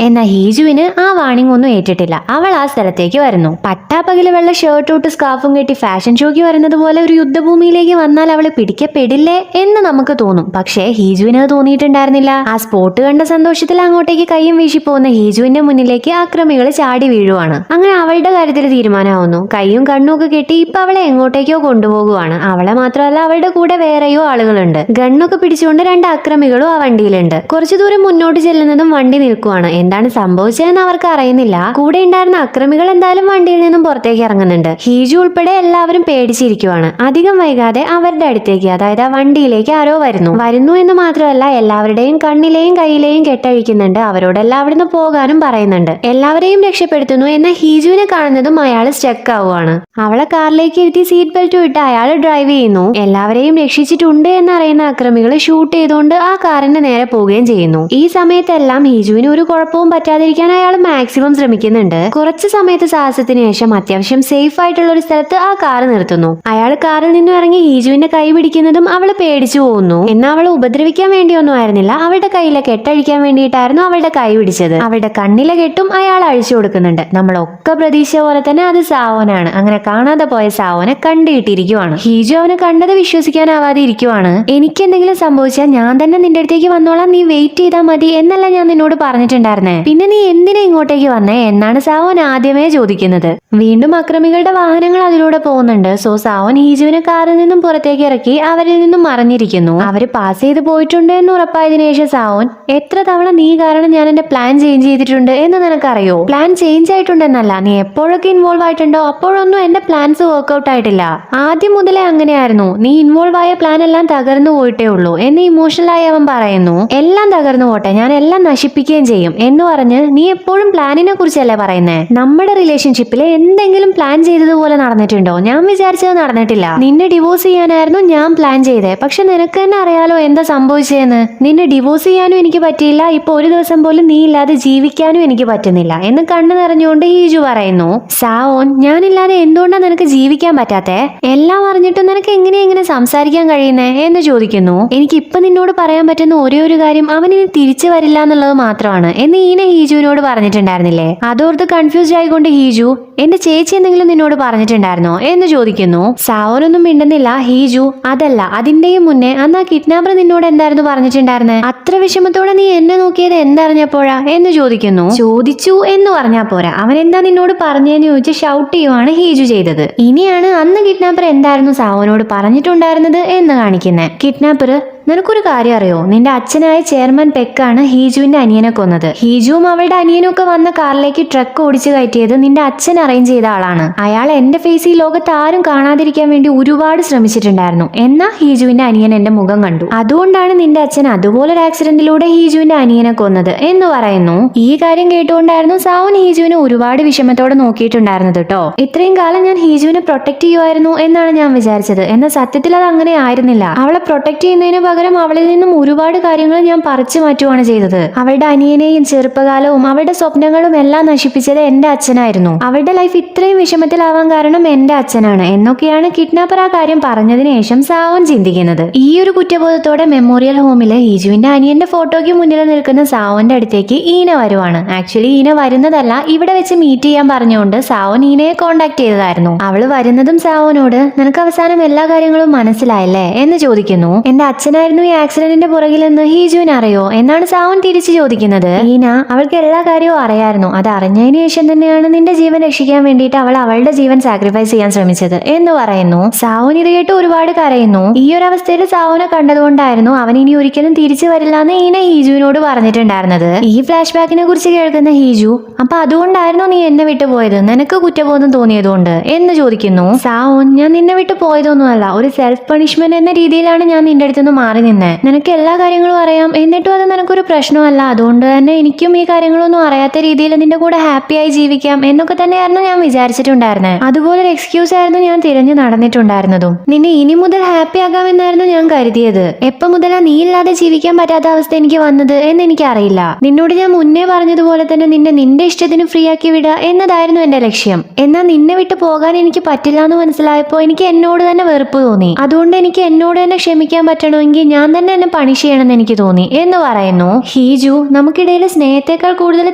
എന്നാൽ ഹീജുവിന് ആ വാണിംഗ് ഒന്നും ഏറ്റിട്ടില്ല. അവൾ ആ സ്ഥലത്തേക്ക് വരുന്നു. പട്ടാപ്പകല് വെള്ള ഷർട്ട് ഇട്ട് സ്കാർഫും കെട്ടി ഫാഷൻ ഷോയ്ക്ക് വരുന്നത് പോലെ ഒരു യുദ്ധഭൂമിയിലേക്ക് വന്നാൽ അവള് പിടിക്കപ്പെടില്ലേ എന്ന് നമുക്ക് തോന്നും. പക്ഷേ ഹീജുവിന് അത് തോന്നിയിട്ടുണ്ടായിരുന്നില്ല. ആ സ്പോട്ട് കണ്ട സന്തോഷത്തിൽ അങ്ങോട്ടേക്ക് കയ്യും വീശി പോകുന്ന ഹീജുവിന്റെ മുന്നിലേക്ക് ആക്രമികൾ ചാടി വീഴുവാണ്. അങ്ങനെ അവളുടെ കാര്യത്തിൽ തീരുമാനമാവുന്നു. കയ്യും കണ്ണും ഒക്കെ കെട്ടി ഇപ്പൊ അവളെ എങ്ങോട്ടേക്കോ കൊണ്ടുപോകുവാണ്. അവളെ മാത്രമല്ല അവളുടെ കൂടെ വേറെയോ ആളുകളുണ്ട്. ഗണ്ണൊക്കെ പിടിച്ചുകൊണ്ട് രണ്ട് ആക്രമികളും ആ വണ്ടിയിലുണ്ട്. കുറച്ചു ദൂരം മുന്നോട്ട് ചെല്ലുന്നതും വണ്ടി നിൽക്കുവാണ്. എന്താണ് സംഭവിച്ചതെന്ന് അവർക്ക് അറിയുന്നില്ല. കൂടെ ഉണ്ടായിരുന്ന ആക്രമികൾ എന്തായാലും വണ്ടിയിൽ നിന്നും പുറത്തേക്ക് ഇറങ്ങുന്നുണ്ട്. ഹീജു ഉൾപ്പെടെ എല്ലാവരും പേടിച്ചിരിക്കുവാണ്. അധികം വൈകാതെ അവരുടെ അടുത്തേക്ക്, അതായത് ആ വണ്ടിയിലേക്ക് ആരോ വരുന്നു എന്ന് മാത്രമല്ല എല്ലാവരുടെയും കണ്ണിലെയും കയ്യിലെയും കെട്ടഴിക്കുന്നുണ്ട്. അവരോടെല്ലാം അവിടുന്ന് പോകാനും പറയുന്നുണ്ട്. എല്ലാവരെയും രക്ഷപ്പെടുത്തുന്നു. എന്നാൽ ഹീജുവിനെ കാണുന്നതും അയാൾ സ്റ്റക്ക് ആവുകയാണ്. അവളെ കാറിലേക്ക് ഇരുത്തി സീറ്റ് ബെൽറ്റ് ഇട്ട് അയാൾ ഡ്രൈവ് ചെയ്യുന്നു. എല്ലാവരെയും രക്ഷിച്ചിട്ടുണ്ട് എന്നറിയുന്ന അക്രമികൾ ഷൂട്ട് ചെയ്തുകൊണ്ട് ആ കാറിന്റെ നേരെ പോവുകയും ചെയ്യുന്നു. ഈ സമയത്തെല്ലാം ഹീജുവിന് ഒരു കുഴപ്പവും പറ്റാതിരിക്കാൻ അയാൾ മാക്സിമം ശ്രമിക്കുന്നുണ്ട്. കുറച്ചു സമയത്ത് സാഹസത്തിന് ശേഷം അത്യാവശ്യം സേഫ് ആയിട്ടുള്ള ഒരു സ്ഥലത്ത് ആ കാർ നിർത്തുന്നു. അയാൾ കാറിൽ നിന്നും ഇറങ്ങി ഹീജുവിന്റെ കൈ പിടിക്കുന്നതും അവള് പേടിച്ചു പോകുന്നു. എന്നാൽ അവളെ ഉപദ്രവിക്കാൻ വേണ്ടിയൊന്നും ആയിരുന്നില്ല, അവളുടെ കയ്യിലെ കെട്ടഴിക്കാൻ വേണ്ടിയിട്ടായിരുന്നു അവളുടെ കൈ പിടിച്ചത്. അവളുടെ കണ്ണിലെ കെട്ടും അയാൾ അഴിച്ചു കൊടുക്കുന്നുണ്ട്. നമ്മളൊക്കെ പ്രതീക്ഷ പോലെ തന്നെ അത് സാവോനാണ്. അങ്ങനെ കാണാതെ പോയ സാവോനെ കണ്ടുകിട്ടിയിരിക്കുവാണ്. ഹീജു അവനെ കണ്ടത് വിശ്വസിക്കാനാവാതെ ഇരിക്കുവാണ്. എനിക്ക് എന്തെങ്കിലും സംഭവിച്ചാൽ ഞാൻ തന്നെ നിന്റെ അടുത്തേക്ക് വന്നോളാം, നീ വെയിറ്റ് ചെയ്താൽ മതി എന്നല്ല ഞാൻ നിന്നോട് പറഞ്ഞിട്ടുണ്ടായിരുന്നേ, പിന്നെ നീ എന്തിനാ ഇങ്ങോട്ടേക്ക് വന്നേ എന്നാണ് സാവോൻ ആദ്യമേ ചോദിക്കുന്നത്. വീണ്ടും അക്രമികളുടെ വാഹനങ്ങൾ അതിലൂടെ പോകുന്നുണ്ട്. സോ സാവോൻ ഹീജുവിനെ കാറിൽ നിന്നും പുറത്തേക്ക് ഇറക്കി അവരിൽ നിന്നും മറിഞ്ഞിരിക്കുന്നു. അവര് പാസ് ചെയ്ത് പോയിട്ടുണ്ട് എന്ന് ഉറപ്പായതിനു ശേഷം സാവോൻ, എത്ര തവണ നീ കാരണം ഞാൻ എന്റെ പ്ലാൻ ചേഞ്ച് ചെയ്തിട്ടുണ്ട് എന്ന് നിനക്കറിയോ? പ്ലാൻ ചേഞ്ച് ആയിട്ടുണ്ടെന്നല്ല, നീ എപ്പോഴൊക്കെ ഇൻവോൾവ് ആയിട്ടുണ്ടോ അപ്പോഴൊന്നും എന്റെ പ്ലാൻസ് വർക്ക്ഔട്ട് ആയിട്ടില്ല. ആദ്യം മുതലേ അങ്ങനെയായിരുന്നു, നീ ഇൻവോൾവ് ആയ പ്ലാൻ എല്ലാം തകർന്നു പോയിട്ടേ ഉള്ളൂ എന്ന് ഇമോഷണലായി അവൻ പറയുന്നു. എല്ലാം തകർന്നു പോട്ടെ, ഞാൻ എല്ലാം നശിപ്പിക്കുകയും ചെയ്യും എന്ന് പറഞ്ഞ് നീ എപ്പോഴും പ്ലാനിനെ കുറിച്ചല്ലേ പറയുന്നേ? നമ്മുടെ റിലേഷൻഷിപ്പിൽ എന്തെങ്കിലും പ്ലാൻ ചെയ്തതുപോലെ നടന്നിട്ടുണ്ടോ? ഞാൻ വിചാരിച്ചത് നടന്നിട്ടില്ല. നിന്നെ ഡിവോഴ്സ് ചെയ്യാനായിരുന്നു ഞാൻ പ്ലാൻ ചെയ്തേ, പക്ഷെ നിനക്ക് തന്നെ അറിയാലോ എന്താ സംഭവിച്ചതെന്ന്. നിന്നെ ഡിവോഴ്സ് ചെയ്യാനും എനിക്ക് പറ്റിയില്ല, ഇപ്പൊ ഒരു ദിവസം പോലും നീ ഇല്ലാതെ ജീവിക്കാനും എനിക്ക് പറ്റുന്നില്ല എന്ന് കണ്ണു നിറഞ്ഞുകൊണ്ട് ഹീജു പറയുന്നു. സാവോൻ, ഞാനില്ലാതെ എന്തുകൊണ്ടാണ് നിനക്ക് ജീവിക്കാൻ പറ്റാത്തെ? എല്ലാം അറിഞ്ഞിട്ടും നിനക്ക് എങ്ങനെയാ ഇങ്ങനെ സംസാരിക്കാൻ കഴിയുന്നേ എന്ന് ചോദിക്കുന്നു. എനിക്ക് ഇപ്പൊ നിന്നോട് പറയാൻ പറ്റുന്ന ഒരേ ഒരു കാര്യം, അവൻ ഇനി തിരിച്ചു വരില്ല എന്നുള്ളത് മാത്രമാണ് എന്ന് ഈന ഹീജുവിനോട് പറഞ്ഞിട്ടുണ്ടായിരുന്നില്ലേ? അതോർത്ത് കൺഫ്യൂസ്ഡ് ആയിക്കൊണ്ട് ഹീജു, എന്റെ ചേച്ചി എന്തെങ്കിലും നിന്നോട് പറഞ്ഞിട്ടുണ്ടായിരുന്നോ എന്ന് ചോദിക്കുന്നു. സാവോനൊന്നും മിണ്ടുന്നില്ല. ഹീജു, അതല്ല, അതിന്റെയും മുന്നേ അന്ന് ആ കിഡ്നാപ്പർ നിന്നോട് എന്തായിരുന്നു പറഞ്ഞിട്ടുണ്ടായിരുന്നേ? അത്ര വിഷമത്തോടെ നീ എന്നെ നോക്കിയത് എന്തറിഞ്ഞപ്പോഴാ എന്ന് ചോദിക്കുന്നു. ചോദിച്ചു എന്ന് പറഞ്ഞാ പോരാ, അവൻ എന്താ നിന്നോട് പറഞ്ഞെന്ന് ചോദിച്ച് ഷൗട്ട് ചെയ്യുവാണ് ഹീജു ചെയ്തത്. ഇനിയാണ് അന്ന് കിഡ്നാപ്പർ എന്തായിരുന്നു സാവോനോട് പറഞ്ഞിട്ടുണ്ടായിരുന്നത് എന്ന് കാണിക്കുന്നത്. കിഡ്നാപ്പർ, നിനക്കൊരു കാര്യം അറിയോ? നിന്റെ അച്ഛനായ ചെയർമാൻ പെക്കാണ് ഹീജുവിന്റെ അനിയനെ കൊന്നത്. ഹീജുവും അവളുടെ അനിയനും ഒക്കെ വന്ന കാറിലേക്ക് ട്രക്ക് ഓടിച്ചു കയറ്റിയത് നിന്റെ അച്ഛൻ അറേഞ്ച് ചെയ്ത ആളാണ്. അയാൾ എന്റെ ഫേസ് ഈ ലോകത്ത് ആരും കാണാതിരിക്കാൻ വേണ്ടി ഒരുപാട് ശ്രമിച്ചിട്ടുണ്ടായിരുന്നു. എന്നാ ഹീജുവിന്റെ അനിയൻ എന്റെ മുഖം കണ്ടു, അതുകൊണ്ടാണ് നിന്റെ അച്ഛൻ അതുപോലൊരു ആക്സിഡന്റിലൂടെ ഹീജുവിന്റെ അനിയനെ കൊന്നത് എന്ന് പറയുന്നു. ഈ കാര്യം കേട്ടുകൊണ്ടായിരുന്നു സാവോൻ ഹീജുവിനെ ഒരുപാട് വിഷമത്തോടെ നോക്കിയിട്ടുണ്ടായിരുന്നത് കേട്ടോ. ഇത്രയും കാലം ഞാൻ ഹീജുവിനെ പ്രൊട്ടക്ട് ചെയ്യുമായിരുന്നു എന്നാണ് ഞാൻ വിചാരിച്ചത്. എന്നാൽ സത്യത്തിൽ അത് അങ്ങനെ ആയിരുന്നില്ല. അവളെ പ്രൊട്ടക്ട് ചെയ്യുന്നതിന് പകരം പകരം അവളിൽ നിന്നും ഒരുപാട് കാര്യങ്ങൾ ഞാൻ പറിച്ചു മാറ്റുവാണ് ചെയ്തത്. അവളുടെ അനിയനെയും ചെറുപ്പകാലവും അവളുടെ സ്വപ്നങ്ങളും എല്ലാം നശിപ്പിച്ചത് എന്റെ അച്ഛനായിരുന്നു. അവളുടെ ലൈഫ് ഇത്രയും വിഷമത്തിലാവാൻ കാരണം എന്റെ അച്ഛനാണ് എന്നൊക്കെയാണ് കിഡ്നാപ്പർ ആ കാര്യം പറഞ്ഞതിന് ശേഷം സാവോൻ ചിന്തിക്കുന്നത്. ഈ ഒരു കുറ്റബോധത്തോടെ മെമ്മോറിയൽ ഹോമിലെ ഹീജുവിന്റെ അനിയന്റെ ഫോട്ടോയ്ക്ക് മുന്നിൽ നിൽക്കുന്ന സാവോന്റെ അടുത്തേക്ക് ഈന വരുവാണ്. ആക്ച്വലി ഈന വരുന്നതല്ല, ഇവിടെ വെച്ച് മീറ്റ് ചെയ്യാൻ പറഞ്ഞുകൊണ്ട് സാവോൻ ഈനയെ കോണ്ടാക്ട് ചെയ്തതായിരുന്നു. അവള് വരുന്നതും സാവോനോട് നിനക്ക് അവസാനം എല്ലാ കാര്യങ്ങളും മനസ്സിലായല്ലേ എന്ന് ചോദിക്കുന്നു. എന്റെ അച്ഛനായിരുന്നു ഈ ആക്സിഡന്റിന്റെ പുറകിലെന്ന് ഹീജുവിന് അറിയോ എന്നാണ് സാവോൻ തിരിച്ചു ചോദിക്കുന്നത്. ഈന അവൾക്ക് എല്ലാ കാര്യവും അറിയായിരുന്നു. അത് അറിഞ്ഞതിന് ശേഷം തന്നെയാണ് നിന്റെ ജീവൻ രക്ഷിക്കാൻ വേണ്ടിയിട്ട് അവൾ അവളുടെ ജീവൻ സാക്രിഫൈസ് ചെയ്യാൻ ശ്രമിച്ചത് എന്ന് പറയുന്നു. സാവോൻ ഇത് കേട്ട് ഒരുപാട് കരയുന്നു. ഈ ഒരു അവസ്ഥയിൽ സാവോനെ കണ്ടതുകൊണ്ടായിരുന്നു അവൻ ഇനി ഒരിക്കലും തിരിച്ചു വരില്ല എന്ന് ഈന ഹീജുവിനോട് പറഞ്ഞിട്ടുണ്ടായിരുന്നത്. ഈ ഫ്ലാഷ് ബാക്കിനെ കുറിച്ച് കേൾക്കുന്ന ഹീജു അപ്പൊ അതുകൊണ്ടായിരുന്നു നീ എന്നെ വിട്ടു പോയത്, നിനക്ക് കുറ്റബോധം തോന്നിയതുകൊണ്ട് എന്ന് ചോദിക്കുന്നു. സാവോൻ ഞാൻ നിന്നെ വിട്ടു പോയതൊന്നുമല്ല, ഒരു സെൽഫ് പണിഷ്മെന്റ് എന്ന രീതിയിലാണ് ഞാൻ നിന്റെ അടുത്തുനിന്ന് മാറി നിന്നെ. നിനക്ക് എല്ലാ കാര്യങ്ങളും അറിയാം, എന്നിട്ടും അത് നിനക്കൊരു പ്രശ്നമല്ല. അതുകൊണ്ട് തന്നെ എനിക്കും ഈ കാര്യങ്ങളൊന്നും അറിയാത്ത രീതിയിൽ നിന്റെ കൂടെ ഹാപ്പിയായി ജീവിക്കാം എന്നൊക്കെ തന്നെയായിരുന്നു ഞാൻ വിചാരിച്ചിട്ടുണ്ടായിരുന്നത്. അതുപോലെ ഒരു എക്സ്ക്യൂസ് ആയിരുന്നു ഞാൻ തിരഞ്ഞു നടന്നിട്ടുണ്ടായിരുന്നതും. നിന്നെ ഇനി മുതൽ ഹാപ്പി ആകാമെന്നായിരുന്നു ഞാൻ കരുതിയത്. എപ്പോ മുതലാ നീ ഇല്ലാതെ ജീവിക്കാൻ പറ്റാത്ത അവസ്ഥ എനിക്ക് വന്നത് എന്ന് എനിക്കറിയില്ല. നിന്നോട് ഞാൻ മുന്നേ പറഞ്ഞതുപോലെ തന്നെ നിന്റെ ഇഷ്ടത്തിന് ഫ്രീ ആക്കി വിടുക എന്നതായിരുന്നു എന്റെ ലക്ഷ്യം. എന്നാൽ നിന്നെ വിട്ട് പോകാൻ എനിക്ക് പറ്റില്ല എന്ന് മനസ്സിലായപ്പോ എനിക്ക് എന്നോട് തന്നെ വെറുപ്പ് തോന്നി. അതുകൊണ്ട് എനിക്ക് എന്നോട് തന്നെ ക്ഷമിക്കാൻ പറ്റണമെങ്കിൽ ഞാൻ തന്നെ എന്നെ പണിഷ് ചെയ്യണമെന്ന് എനിക്ക് തോന്നി എന്ന് പറയുന്നു. ഹീജു നമുക്കിടയിൽ സ്നേഹത്തെക്കാൾ കൂടുതൽ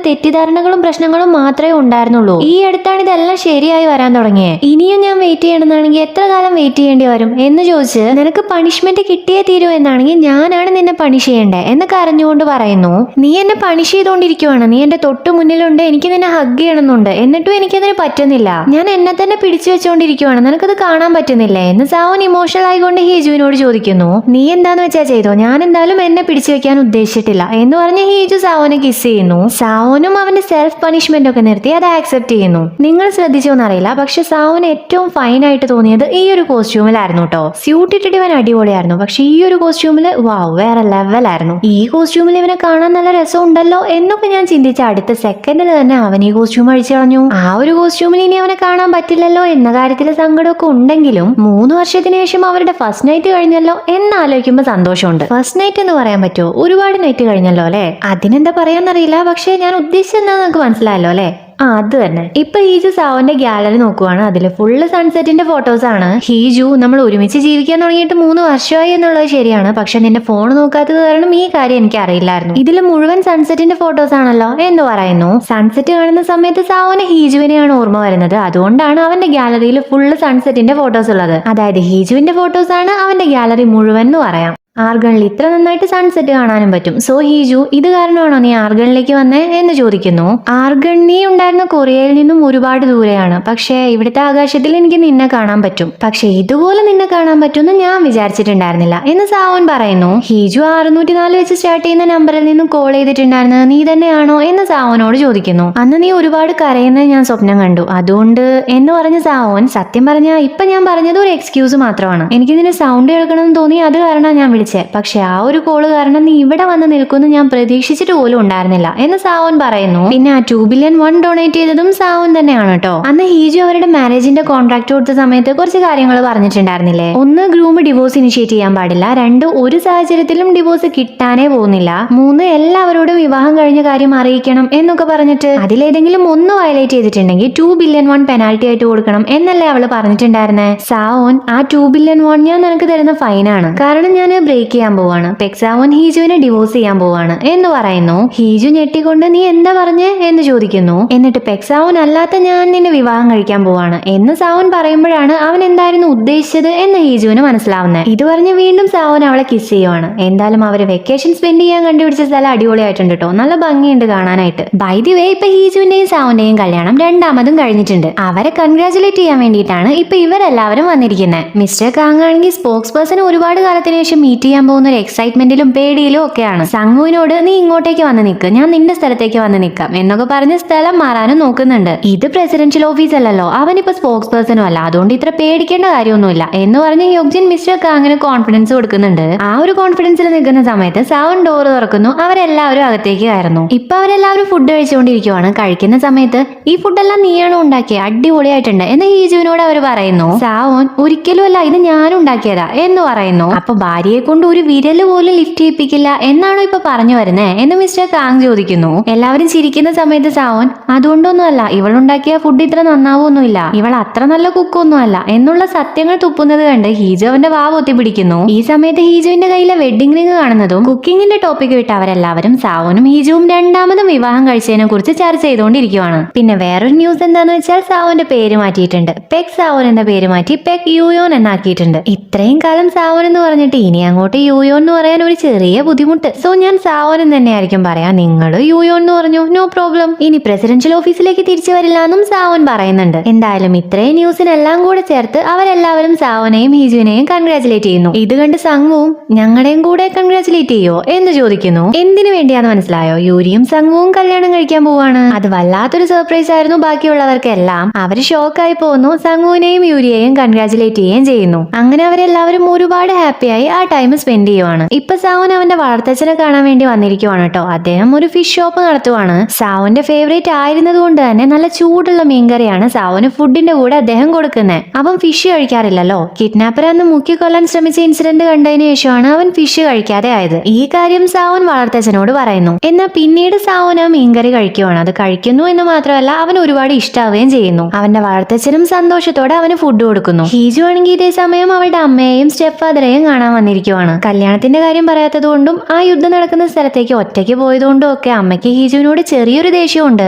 തെറ്റിദ്ധാരണകളും പ്രശ്നങ്ങളും മാത്രമേ ഉണ്ടായിരുന്നുള്ളൂ. ഈ അടുത്താണ് ഇതെല്ലാം ശരിയായി വരാൻ തുടങ്ങിയത്. ഇനിയും ഞാൻ വെയിറ്റ് ചെയ്യണമെന്നാണെങ്കിൽ എത്ര കാലം വെയിറ്റ് ചെയ്യേണ്ടി വരും എന്ന് ചോദിച്ച് നിനക്ക് പണിഷ്മെന്റ് കിട്ടിയേ തീരൂ എന്നാണെങ്കിൽ ഞാനാണ് നിന്നെ പണിഷ് ചെയ്യേണ്ടത് എന്നൊക്കെ അറിഞ്ഞുകൊണ്ട് പറയുന്നു. നീ എന്നെ പണിഷ് ചെയ്തുകൊണ്ടിരിക്കുവാണ്, നീ എന്റെ തൊട്ടു മുന്നിലുണ്ട്, എനിക്ക് നിന്നെ ഹഗ് ചെയ്യണമെന്നുണ്ട്, എന്നിട്ടും എനിക്കതിന് പറ്റുന്നില്ല. ഞാൻ എന്നെ തന്നെ പിടിച്ചു വെച്ചുകൊണ്ടിരിക്കുവാണ്, നിനക്കത് കാണാൻ പറ്റുന്നില്ലേ എന്ന് സാവോൻ ഇമോഷണൽ ആയിക്കൊണ്ട് ഹീജുവിനോട് ചോദിക്കുന്നു. നീ എന്താന്ന് വെച്ചാ ചെയ്തോ, ഞാൻ എന്തായാലും എന്നെ പിടിച്ചു വെക്കാൻ ഉദ്ദേശിച്ചിട്ടില്ല എന്ന് പറഞ്ഞ് ഹീജു സാവോനെ കിസ് ചെയ്യുന്നു. സാവോനും അവന്റെ സെൽഫ് പണിഷ്മെന്റ് ഒക്കെ നിർത്തി അത് ആക്സെപ്റ്റ് ചെയ്യുന്നു. നിങ്ങൾ ശ്രദ്ധിച്ചോന്നറിയില്ല, പക്ഷെ സാവോന് ഏറ്റവും ഫൈൻ ആയിട്ട് തോന്നിയത് ഈ ഒരു കോസ്റ്റ്യൂമിലായിരുന്നു കേട്ടോ. സ്യൂട്ട് ഇട്ടിട്ട് ഇവൻ അടിപൊളിയായിരുന്നു, പക്ഷെ ഈ ഒരു കോസ്റ്റ്യൂമില് വാവ് വേറെ ലെവലായിരുന്നു. ഈ കോസ്റ്റ്യൂമിൽ ഇവനെ കാണാൻ നല്ല രസം ഉണ്ടല്ലോ എന്നൊക്കെ ഞാൻ ചിന്തിച്ച അടുത്ത സെക്കൻഡിൽ തന്നെ അവൻ ഈ കോസ്റ്റ്യൂം അഴിച്ചു കളഞ്ഞു. ആ ഒരു കോസ്റ്റ്യൂമിൽ ഇനി അവനെ കാണാൻ പറ്റില്ലല്ലോ എന്ന കാര്യത്തിൽ സങ്കടമൊക്കെ ഉണ്ടെങ്കിലും 3 വർഷത്തിന് ശേഷം അവരുടെ ഫസ്റ്റ് നൈറ്റ് കഴിഞ്ഞല്ലോ എന്നാലോചിക്കുമ്പോ സന്തോഷമുണ്ട്. ഫസ്റ്റ് നൈറ്റ് എന്ന് പറയാൻ പറ്റുമോ, ഒരുപാട് നൈറ്റ് കഴിഞ്ഞല്ലോ അല്ലെ, അതിനെന്താ പറയാന്നറിയില്ല, പക്ഷെ ഞാൻ ഉദ്ദേശിച്ചത് എന്താ നിങ്ങൾക്ക് മനസ്സിലായല്ലോ അല്ലെ. അത് തന്നെ. ഇപ്പൊ ഹീജു സാവോന്റെ ഗാലറി നോക്കുവാണ്, അതില് ഫുള്ള് സൺസെറ്റിന്റെ ഫോട്ടോസ് ആണ്. ഹീജു നമ്മൾ ഒരുമിച്ച് ജീവിക്കാൻ തുടങ്ങിയിട്ട് 3 വർഷമായി എന്നുള്ളത് ശരിയാണ്, പക്ഷെ നിന്റെ ഫോൺ നോക്കാത്തത് കാരണം ഈ കാര്യം എനിക്ക് അറിയില്ലായിരുന്നു. ഇതിൽ മുഴുവൻ സൺസെറ്റിന്റെ ഫോട്ടോസ് ആണല്ലോ എന്ന് പറയുന്നു. സൺസെറ്റ് കാണുന്ന സമയത്ത് സാവോന് ഹീജുവിനെയാണ് ഓർമ്മ വരുന്നത്. അതുകൊണ്ടാണ് അവന്റെ ഗാലറിയിൽ ഫുള്ള് സൺസെറ്റിന്റെ ഫോട്ടോസ് ഉള്ളത്. അതായത് ഹീജുവിന്റെ ഫോട്ടോസ് ആണ് അവന്റെ ഗാലറി മുഴുവൻ എന്ന് പറയാം. ആർഗണിൽ ഇത്ര നന്നായിട്ട് സൺസെറ്റ് കാണാനും പറ്റും. സോ ഹീജു ഇത് കാരണമാണോ നീ ആർഗണിലേക്ക് വന്നേ എന്ന് ചോദിക്കുന്നു. ആർഗൺ നീ ഉണ്ടായിരുന്ന കൊറിയയിൽ നിന്നും ഒരുപാട് ദൂരെയാണ്, പക്ഷേ ഇവിടുത്തെ ആകാശത്തിൽ എനിക്ക് നിന്നെ കാണാൻ പറ്റും. പക്ഷെ ഇതുപോലെ നിന്നെ കാണാൻ പറ്റുമെന്ന് ഞാൻ വിചാരിച്ചിട്ടുണ്ടായിരുന്നില്ല എന്ന് സാവോൻ പറയുന്നു. ഹീജു 604 വെച്ച് സ്റ്റാർട്ട് ചെയ്യുന്ന നമ്പറിൽ നിന്നും കോൾ ചെയ്തിട്ടുണ്ടായിരുന്നത് നീ തന്നെയാണോ എന്ന് സാവോനോട് ചോദിക്കുന്നു. അന്ന് നീ ഒരുപാട് കരയുന്നത് ഞാൻ സ്വപ്നം കണ്ടു, അതുകൊണ്ട് എന്ന് പറഞ്ഞ സാവോൻ സത്യം പറഞ്ഞാൽ ഇപ്പൊ ഞാൻ പറഞ്ഞത് ഒരു എക്സ്ക്യൂസ് മാത്രമാണ്. എനിക്ക് നിന്നെ സൗണ്ട് കേൾക്കണമെന്ന് തോന്നി, അത് കാരണം ഞാൻ വിളിച്ചത്. പക്ഷെ ആ ഒരു കോള് കാരണം നീ ഇവിടെ വന്ന് നിൽക്കുമെന്ന് ഞാൻ പ്രതീക്ഷിച്ചിട്ട് പോലും ഉണ്ടായിരുന്നില്ല എന്ന് സാവോൻ പറയുന്നു. പിന്നെ ആ 2 ബില്യൺ ഡൊണേറ്റ് ചെയ്തതും സാവോൻ തന്നെയാണ് കേട്ടോ. അന്ന് ഹീജു അവരുടെ മാരേജിന്റെ കോൺട്രാക്ട് കൊടുത്ത സമയത്ത് കുറച്ച് കാര്യങ്ങൾ പറഞ്ഞിട്ടുണ്ടായിരുന്നില്ലേ. 1 ഗ്രൂം ഡിവോഴ്സ് ഇനിഷ്യേറ്റ് ചെയ്യാൻ പാടില്ല, 2 ഒരു സാഹചര്യത്തിലും ഡിവോഴ്സ് കിട്ടാനേ പോകുന്നില്ല, 3 എല്ലാവരോടും വിവാഹം കഴിഞ്ഞ കാര്യം അറിയിക്കണം എന്നൊക്കെ പറഞ്ഞിട്ട് അതിലേതെങ്കിലും ഒന്ന് വയലേറ്റ് ചെയ്തിട്ടുണ്ടെങ്കിൽ 2 ബില്യൺ പെനാൽറ്റി ആയിട്ട് കൊടുക്കണം എന്നല്ലേ അവള് പറഞ്ഞിട്ടുണ്ടായിരുന്നേ. സാവോൻ ആ 2 ബില്യൺ ഞാൻ നിനക്ക് തരുന്ന ഫൈനാണ്, കാരണം ഞാൻ ബ്രേക്ക് ചെയ്യാൻ പോവാണ്. പെക്സാവോൻ ഹീജുവിനെ ഡിവോഴ്സ് ചെയ്യാൻ പോവാണ് എന്ന് പറയുന്നു. ഹീജു ഞെട്ടിക്കൊണ്ട് നീ എന്താ പറഞ്ഞേ എന്ന് ചോദിക്കുന്നു. എന്നിട്ട് പെക്സാവോൻ അല്ലാത്ത ഞാൻ നിന്നെ വിവാഹം കഴിക്കാൻ പോവാണ് എന്ന് സാവോൻ പറയുമ്പോഴാണ് അവൻ എന്തായിരുന്നു ഉദ്ദേശിച്ചത് എന്ന് ഹീജുവിന് മനസ്സിലാവുന്നത്. ഇത് പറഞ്ഞ് വീണ്ടും സാവോൻ അവളെ കിസ് ചെയ്യുവാണ്. എന്തായാലും അവര് വെക്കേഷൻ സ്പെൻഡ് ചെയ്യാൻ കണ്ടുപിടിച്ച സ്ഥലം അടിപൊളിയായിട്ടുണ്ട് കേട്ടോ, നല്ല ഭംഗിയുണ്ട് കാണാനായിട്ട്. ബൈ ദി വേ ഇപ്പൊ ഹീജുവിന്റെയും സാവോന്റെയും കല്യാണം രണ്ടാമതും കഴിഞ്ഞിട്ടുണ്ട്. അവരെ കൺഗ്രാചുലേറ്റ് ചെയ്യാൻ വേണ്ടിയിട്ടാണ് ഇപ്പൊ ഇവരെല്ലാവരും വന്നിരിക്കുന്നത്. മിസ്റ്റർ കാങ് ആണെങ്കിൽ സ്പോക്സ് പേഴ്സൺ ഒരുപാട് കാലത്തിന് ശേഷം മീറ്റ് ചെയ്യാൻ പോകുന്ന ഒരു എക്സൈറ്റ്മെന്റിലും പേടിയിലും ഒക്കെയാണ്. സംഗുവിനോട് നീ ഇങ്ങോട്ടേക്ക് വന്ന് നിൽക്ക്, ഞാൻ നിന്റെ സ്ഥലത്തേക്ക് വന്ന് നിൽക്കാം എന്നൊക്കെ പറഞ്ഞ് സ്ഥലം മാറാനും നോക്കുന്നുണ്ട്. ഇത് പ്രസിഡൻഷ്യൽ ഓഫീസ് അല്ലല്ലോ, അവനിപ്പോ സ്പോക്സ് പേഴ്സണും അല്ല, അതുകൊണ്ട് ഇത്ര പേടിക്കേണ്ട കാര്യമൊന്നുമില്ല എന്ന് പറഞ്ഞ് യോഗ്ജിൻ മിസ്റ്റർ കാങ്ങിന് കോൺഫിഡൻസ് കൊടുക്കുന്നുണ്ട്. ആ ഒരു കോൺഫിഡൻസിൽ നിൽക്കുന്ന സമയത്ത് സാവൻ ഡോർ തുറക്കുന്നു. അവരെല്ലാവരും അകത്തേക്ക് കയറുന്നു. ഇപ്പൊ അവരെല്ലാവരും ഫുഡ് കഴിച്ചുകൊണ്ടിരിക്കുവാണ്. കഴിക്കുന്ന സമയത്ത് ഈ ഫുഡെല്ലാം നീയാണോ ഉണ്ടാക്കിയത്, അടിപൊളിയായിട്ടുണ്ട് എന്ന് ഹീജുവിനോട് അവർ പറയുന്നു. സാവോൻ ഒരിക്കലും അല്ല, ഇത് ഞാനും ഉണ്ടാക്കിയതാ എന്ന് പറയുന്നു. അപ്പൊ ഭാര്യയെ കൊണ്ട് കൊണ്ട് ഒരു വിരല് പോലും ലിഫ്റ്റ് ചെയ്യിപ്പിക്കില്ല എന്നാണോ ഇപ്പൊ പറഞ്ഞു വരുന്നേ എന്ന് മിസ്റ്റർ കാങ് ചോദിക്കുന്നു. എല്ലാവരും ചിരിക്കുന്ന സമയത്ത് സാവോൻ അതുകൊണ്ടൊന്നുമല്ല, ഇവളുണ്ടാക്കിയ ഫുഡ് ഇത്ര നന്നാവൊന്നുമില്ല, ഇവൾ അത്ര നല്ല കുക്കൊന്നുമല്ല എന്നുള്ള സത്യങ്ങൾ തുപ്പുന്നത് കണ്ട് ഹീജു അവന്റെ വാ പൊത്തിപ്പിടിക്കുന്നു. ഈ സമയത്ത് ഹീജുവിന്റെ കയ്യിലെ വെഡിങ് റിംഗ് കാണുന്നതും കുക്കിങ്ങിന്റെ ടോപ്പിക് വിട്ട് അവരെല്ലാവരും സാവോനും ഹീജുവും രണ്ടാമതും വിവാഹം കഴിച്ചതിനെ കുറിച്ച് ചർച്ച ചെയ്തുകൊണ്ടിരിക്കുവാണ്. പിന്നെ വേറൊരു ന്യൂസ് എന്താന്ന് വെച്ചാൽ സാവോന്റെ പേര് മാറ്റിയിട്ടുണ്ട്. പെക് സാവോൻ എന്ന പേര് മാറ്റി പെക് യൂയോൻ എന്നാക്കിയിട്ടുണ്ട്. ഇത്രയും കാലം സാവോൻ എന്ന് പറഞ്ഞിട്ട് ഇനി അങ്ങോട്ട് യൂയോൻ എന്ന് പറയാൻ ഒരു ചെറിയ ബുദ്ധിമുട്ട്. സോ ഞാൻ സാവോൻ എന്ന് തന്നെയായിരിക്കും പറയാ. നിങ്ങൾ യൂയോൻ എന്ന് പറഞ്ഞു, നോ പ്രോബ്ലം. ഇനി പ്രസിഡൻഷ്യൽ ഓഫീസിലേക്ക് തിരിച്ചു വരില്ല എന്നും സാവോൻ പറയുന്നുണ്ട്. എന്തായാലും ഇത്രയും ന്യൂസിനെല്ലാം കൂടെ ചേർത്ത് അവരെല്ലാവരും സാവോനെയും ഹീജുവിനെയും കൺഗ്രാറ്റുലേറ്റ് ചെയ്യുന്നു. ഇത് കണ്ട് സംഗുവും ഞങ്ങളുടെയും കൂടെ കൺഗ്രാറ്റുലേറ്റ് ചെയ്യോ എന്ന് ചോദിക്കുന്നു. എന്തിനു വേണ്ടിയാന്ന് മനസ്സിലായോ? യൂരിയും സംഗുവും കല്യാണം കഴിക്കാൻ പോവാണ്. അത് വല്ലാത്തൊരു സർപ്രൈസ് ആയിരുന്നു ബാക്കിയുള്ളവർക്കെല്ലാം. അവര് ഷോക്കായി പോകുന്നു. സംഗുവിനെയും യൂരിയെയും കൺഗ്രാറ്റുലേറ്റ് ചെയ്യുകയും ചെയ്യുന്നു. അങ്ങനെ അവരെല്ലാവരും ഒരുപാട് ഹാപ്പിയായി ആ ടൈം സ്പെൻഡ് ചെയ്യുവാണ്. ഇപ്പൊ സാവോൻ അവന്റെ വളർത്തച്ഛനെ കാണാൻ വേണ്ടി വന്നിരിക്കുവാണ് കേട്ടോ. അദ്ദേഹം ഒരു ഫിഷ് ഷോപ്പ് നടത്തുവാണ്. സാവോന്റെ ഫേവറേറ്റ് ആയിരുന്നത് കൊണ്ട് തന്നെ നല്ല ചൂടുള്ള മീൻകറിയാണ് സാവോന് ഫുഡിന്റെ കൂടെ അദ്ദേഹം കൊടുക്കുന്നത്. അവൻ ഫിഷ് കഴിക്കാറില്ലല്ലോ. കിഡ്നാപ്പർ അന്ന് മുക്കിക്കൊല്ലാൻ ശ്രമിച്ച ഇൻസിഡന്റ് കണ്ടതിന് ശേഷമാണ് അവൻ ഫിഷ് കഴിക്കാതെ ആയത്. ഈ കാര്യം സാവോൻ വളർത്തച്ഛനോട് പറയുന്നു. എന്നാൽ പിന്നീട് സാവോൻ ആ മീൻകറി കഴിക്കുവാണ്. അത് കഴിക്കുന്നു എന്ന് മാത്രമല്ല അവൻ ഒരുപാട് ഇഷ്ടാവുകയും ചെയ്യുന്നു. അവന്റെ വളർത്തച്ഛനും സന്തോഷത്തോടെ അവന് ഫുഡ് കൊടുക്കുന്നു. ഹീജു ആണെങ്കിൽ ഇതേ സമയം അവളുടെ അമ്മയെയും സ്റ്റെപ്പ് ഫാദറെയും കാണാൻ വന്നിരിക്കുവാണ്. കല്യാണത്തിന്റെ കാര്യം പറയാത്തത് കൊണ്ടും ആ യുദ്ധം നടക്കുന്ന സ്ഥലത്തേക്ക് ഒറ്റയ്ക്ക് പോയതുകൊണ്ടും ഒക്കെ അമ്മയ്ക്ക് ഹീജുവിനോട് ചെറിയൊരു ദേഷ്യമുണ്ട്.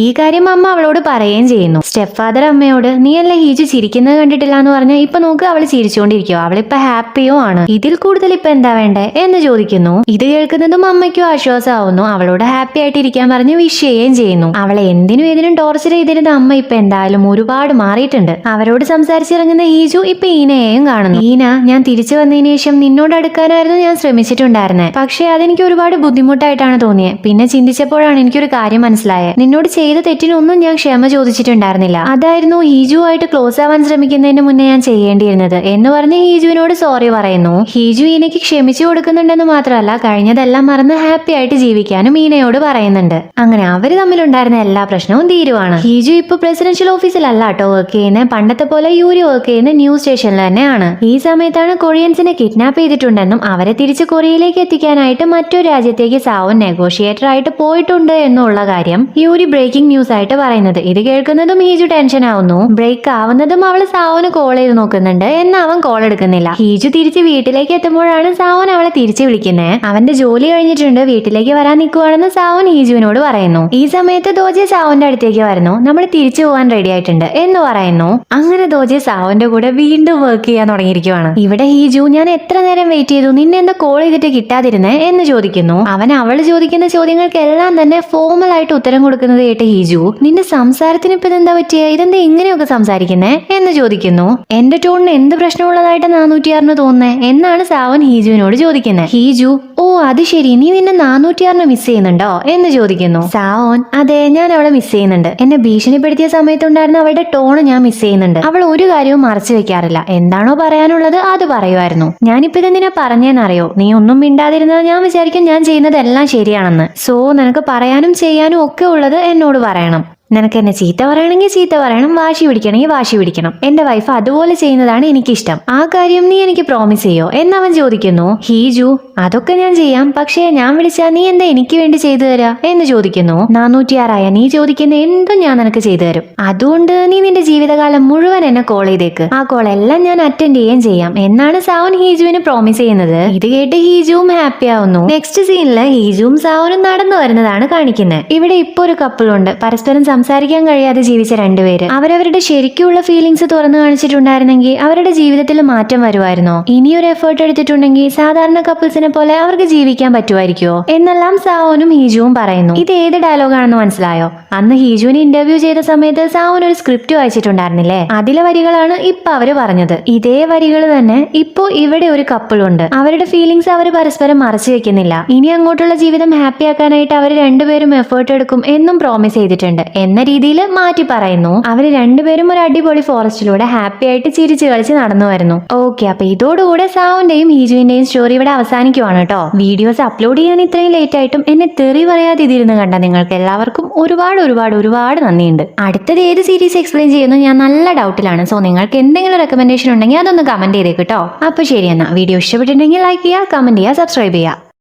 ഈ കാര്യം അമ്മ അവളോട് പറയുകയും ചെയ്യുന്നു. സ്റ്റെപ്പ് ഫാദർ അമ്മയോട് നീയല്ല ഹീജു ചിരിക്കുന്നത് കണ്ടിട്ടില്ല എന്ന് പറഞ്ഞ് ഇപ്പൊ നോക്ക് അവൾ ചിരിച്ചുകൊണ്ടിരിക്കുവോ, അവളിപ്പോ ഹാപ്പിയോ ആണ്, ഇതിൽ കൂടുതൽ ഇപ്പൊ എന്താ വേണ്ടേ എന്ന് ചോദിക്കുന്നു. ഇത് കേൾക്കുന്നതും അമ്മയ്ക്കും ആശ്വാസമാവുന്നു. അവളോട് ഹാപ്പി ആയിട്ട് ഇരിക്കാൻ പറഞ്ഞ് വിഷ് ചെയ്യുകയും ചെയ്യുന്നു. അവളെ എന്തിനും ഏതിനും ടോർച്ചർ ചെയ്തിരുന്ന അമ്മ ഇപ്പൊ എന്തായാലും ഒരുപാട് മാറിയിട്ടുണ്ട്. അവരോട് സംസാരിച്ചിറങ്ങുന്ന ഹീജു ഇപ്പൊ ഈനയെയും കാണുന്നു. ഈന, ഞാൻ തിരിച്ചു വന്നതിന് ശേഷം നിന്നോട് അടുക്കാനായിരുന്നു ഞാൻ ശ്രമിച്ചിട്ടുണ്ടായിരുന്നേ, പക്ഷെ അതെനിക്ക് ഒരുപാട് ബുദ്ധിമുട്ടായിട്ടാണ് തോന്നിയത്. പിന്നെ ചിന്തിച്ചപ്പോഴാണ് എനിക്കൊരു കാര്യം മനസ്സിലായത്. നിന്നോട് ചെയ്ത തെറ്റിനൊന്നും ഞാൻ ക്ഷമ ചോദിച്ചിട്ടുണ്ടായിരുന്നില്ല. അതായിരുന്നു ഹീജുവായിട്ട് ക്ലോസ് ആവാൻ ശ്രമിക്കുന്നതിന് മുന്നേ ഞാൻ ചെയ്യേണ്ടിയിരുന്നത് എന്ന് പറഞ്ഞ് ഹീജുവിനോട് സോറി പറയുന്നു. ഹീജു ഈനയ്ക്ക് ക്ഷമിച്ചു കൊടുക്കുന്നുണ്ടെന്ന് മാത്രമല്ല കഴിഞ്ഞതെല്ലാം മറന്ന് ഹാപ്പി ആയിട്ട് ജീവിക്കാനും ഈനയോട് പറയുന്നുണ്ട്. അങ്ങനെ അവര് തമ്മിലുണ്ടായിരുന്ന എല്ലാ പ്രശ്നവും തീരുവാണ്. ഹീജു ഇപ്പൊ പ്രസിഡൻഷ്യൽ ഓഫീസിലല്ല കേട്ടോ വർക്ക് ചെയ്യുന്നത്. പണ്ടത്തെ പോലെ യൂരി വർക്ക് ചെയ്യുന്ന ന്യൂസ് സ്റ്റേഷനിൽ തന്നെയാണ്. ഈ സമയത്താണ് കൊറിയൻസിനെ കിഡ്നാപ്പ് ചെയ്തിട്ടുണ്ടെന്നും അവരെ തിരിച്ച് കൊറിയയിലേക്ക് എത്തിക്കാനായിട്ട് മറ്റൊരു രാജ്യത്തേക്ക് സാവോൻ നെഗോഷിയേറ്റർ ആയിട്ട് പോയിട്ടുണ്ട് എന്നുള്ള കാര്യം യൂരി ബ്രേക്കിംഗ് ന്യൂസ് ആയിട്ട് പറയുന്നത്. ഇത് കേൾക്കുന്നതും ഹീജു ടെൻഷൻ ആവുന്നു. ബ്രേക്ക് ആവുന്നതും അവള് സാവോന് കോൾ ചെയ്ത് നോക്കുന്നുണ്ട്. എന്നാൽ അവൻ കോൾ എടുക്കുന്നില്ല. ഹീജു തിരിച്ച് വീട്ടിലേക്ക് എത്തുമ്പോഴാണ് സാവോൻ അവളെ തിരിച്ചു വിളിക്കുന്നത്. അവന്റെ ജോലി കഴിഞ്ഞിട്ടുണ്ട്, വീട്ടിലേക്ക് വരാൻ നിൽക്കുവാണെന്ന് സാവോൻ ഹീജുവിനോട് പറയുന്നു. ഈ സമയത്ത് ദോജെ സാവോന്റെ അടുത്തേക്ക് വരുന്നു. നമ്മൾ തിരിച്ചു പോകാൻ റെഡി ആയിട്ടുണ്ട് എന്ന് പറയുന്നു. അങ്ങനെ ദോജെ സാവോന്റെ കൂടെ വീണ്ടും വർക്ക് ചെയ്യാൻ തുടങ്ങിയിരിക്കുവാണ്. ഇവിടെ ഹീജു, ഞാൻ എത്ര നേരം വെയിറ്റ് ചെയ്തു, നിന്നെ എന്താ കോൾ ചെയ്തിട്ട് കിട്ടാതിരുന്നേ എന്ന് ചോദിക്കുന്നു. അവള് ചോദിക്കുന്ന ചോദ്യങ്ങൾക്കെല്ലാം തന്നെ ഫോമൽ ആയിട്ട് ഉത്തരം കൊടുക്കുന്നത് കേട്ട് ഹീജു, നിന്റെ സംസാരത്തിന് ഇപ്പൊ എന്താ പറ്റിയ, ഇതെന്താ ഇങ്ങനെയൊക്കെ സംസാരിക്കുന്നേ എന്ന് ചോദിക്കുന്നു. എന്റെ ടോണിന് എന്ത് പ്രശ്നമുള്ളതായിട്ട് 406 തോന്നുന്നേ എന്നാണ് സാവോൻ ഹീജുവിനോട് ചോദിക്കുന്നത്. ഹീജു, ഓ അത് ശരി, നീ നിന്നെ 406 മിസ് ചെയ്യുന്നുണ്ടോ എന്ന് ചോദിക്കുന്നു. സാവോൻ, അതെ ഞാൻ അവളെ മിസ് ചെയ്യുന്നുണ്ട്. എന്നെ ഭീഷണിപ്പെടുത്തിയ സമയത്തുണ്ടായിരുന്ന അവളുടെ ടോണ് ഞാൻ മിസ് ചെയ്യുന്നുണ്ട്. അവൾ ഒരു കാര്യവും മറച്ചു വെക്കാറില്ല. എന്താണോ പറയാനുള്ളത് അത് പറയുമായിരുന്നു. ഞാനിപ്പോ ഇതെന്തിനാ പറഞ്ഞേന്നറിയോ, നീ ഒന്നും മിണ്ടാതിരുന്നത് ഞാൻ വിചാരിക്കും ഞാൻ ചെയ്യുന്നതെല്ലാം ശരിയാണെന്ന്. സോ നിനക്ക് പറയാനും ചെയ്യാനും ഒക്കെ ഉള്ളത് എന്നോട് പറയണം. നിനക്ക് എന്നെ ചീത്ത പറയണമെങ്കിൽ ചീത്ത പറയണം, വാശി പിടിക്കണമെങ്കിൽ വാശി പിടിക്കണം. എന്റെ വൈഫ് അതുപോലെ ചെയ്യുന്നതാണ് എനിക്കിഷ്ടം. ആ കാര്യം നീ എനിക്ക് പ്രോമിസ് ചെയ്യോ എന്നവൻ ചോദിക്കുന്നു. ഹീജു, അതൊക്കെ ഞാൻ ചെയ്യാം, പക്ഷേ ഞാൻ വിളിച്ചാൽ നീ എന്താ എനിക്ക് വേണ്ടി ചെയ്തു തരാ എന്ന് ചോദിക്കുന്നു. 406 നീ ചോദിക്കുന്ന എന്തും ഞാൻ നിനക്ക് ചെയ്തു തരും. അതുകൊണ്ട് നീ നിന്റെ ജീവിതകാലം മുഴുവൻ എന്നെ കോൾ ചെയ്തേക്ക്. ആ കോൾ എല്ലാം ഞാൻ അറ്റൻഡ് ചെയ്യുകയും ചെയ്യാം എന്നാണ് സാവോൻ ഹീജുവിന് പ്രോമിസ് ചെയ്യുന്നത്. ഇത് കേട്ട് ഹീജുവും ഹാപ്പി ആവുന്നു. നെക്സ്റ്റ് സീനില് ഹീജുവും സാവോനും നടന്നു വരുന്നതാണ് കാണിക്കുന്നത്. ഇവിടെ ഇപ്പൊ ഒരു കപ്പിളുണ്ട്. പരസ്പരം സംസാരിക്കാൻ കഴിയാതെ ജീവിച്ച രണ്ടുപേര്. അവരവരുടെ ശരിക്കുള്ള ഫീലിംഗ്സ് തുറന്നു കാണിച്ചിട്ടുണ്ടായിരുന്നെങ്കിൽ അവരുടെ ജീവിതത്തിൽ മാറ്റം വരുമായിരുന്നോ? ഇനിയൊരു എഫേർട്ട് എടുത്തിട്ടുണ്ടെങ്കിൽ സാധാരണ കപ്പിൾസിനെ പോലെ അവർക്ക് ജീവിക്കാൻ പറ്റുമായിരിക്കുമോ എന്നെല്ലാം സാവോനും ഹീജുവും പറയുന്നു. ഇത് ഏത് ഡയലോഗാണെന്ന് മനസ്സിലായോ? അന്ന് ഹീജുവിനെ ഇന്റർവ്യൂ ചെയ്ത സമയത്ത് സാവോൻ ഒരു സ്ക്രിപ്റ്റ് വായിച്ചിട്ടുണ്ടായിരുന്നില്ലേ, അതിലെ വരികളാണ് ഇപ്പൊ അവര് പറഞ്ഞത്. ഇതേ വരികൾ തന്നെ ഇപ്പോ ഇവിടെ ഒരു കപ്പിളുണ്ട്. അവരുടെ ഫീലിംഗ്സ് അവർ പരസ്പരം മറച്ചു വെക്കുന്നില്ല. ഇനി അങ്ങോട്ടുള്ള ജീവിതം ഹാപ്പി ആക്കാനായിട്ട് അവർ രണ്ടുപേരും എഫേർട്ട് എടുക്കും എന്നും പ്രോമിസ് ചെയ്തിട്ടുണ്ട്. എന്ന രീതിയിൽ മാറ്റി പറയുന്നു. അവര് രണ്ടുപേരും ഒരു അടിപൊളി ഫോറസ്റ്റിലൂടെ ഹാപ്പി ആയിട്ട് ചിരിച്ചു കളിച്ച് നടന്നു വരുന്നു. ഓക്കെ, അപ്പൊ ഇതോടുകൂടെ സാവുന്റെയും ഹീജുവിന്റെയും സ്റ്റോറി ഇവിടെ അവസാനിക്കുവാണ് കേട്ടോ. വീഡിയോസ് അപ്ലോഡ് ചെയ്യാൻ ഇത്രയും ലേറ്റ് ആയിട്ടും എന്നെ തെറി പറയാതെ ഇതിരുന്ന് കണ്ട നിങ്ങൾക്ക് എല്ലാവർക്കും ഒരുപാട് നന്ദിയുണ്ട്. അടുത്തത് ഏത് സീരീസ് എക്സ്പ്ലെയിൻ ചെയ്യുന്നു ഞാൻ നല്ല ഡൗട്ടിലാണ്. സോ നിങ്ങൾക്ക് എന്തെങ്കിലും റെക്കമെൻഡേഷൻ ഉണ്ടെങ്കിൽ അതൊന്ന് കമന്റ് ചെയ്തേക്ക് കേട്ടോ. അപ്പൊ ശരി, എന്നാ വീഡിയോ ഇഷ്ടപ്പെട്ടിട്ടുണ്ടെങ്കിൽ ലൈക്ക് ചെയ്യുക, കമന്റ് ചെയ്യുക, സബ്സ്ക്രൈബ് ചെയ്യുക.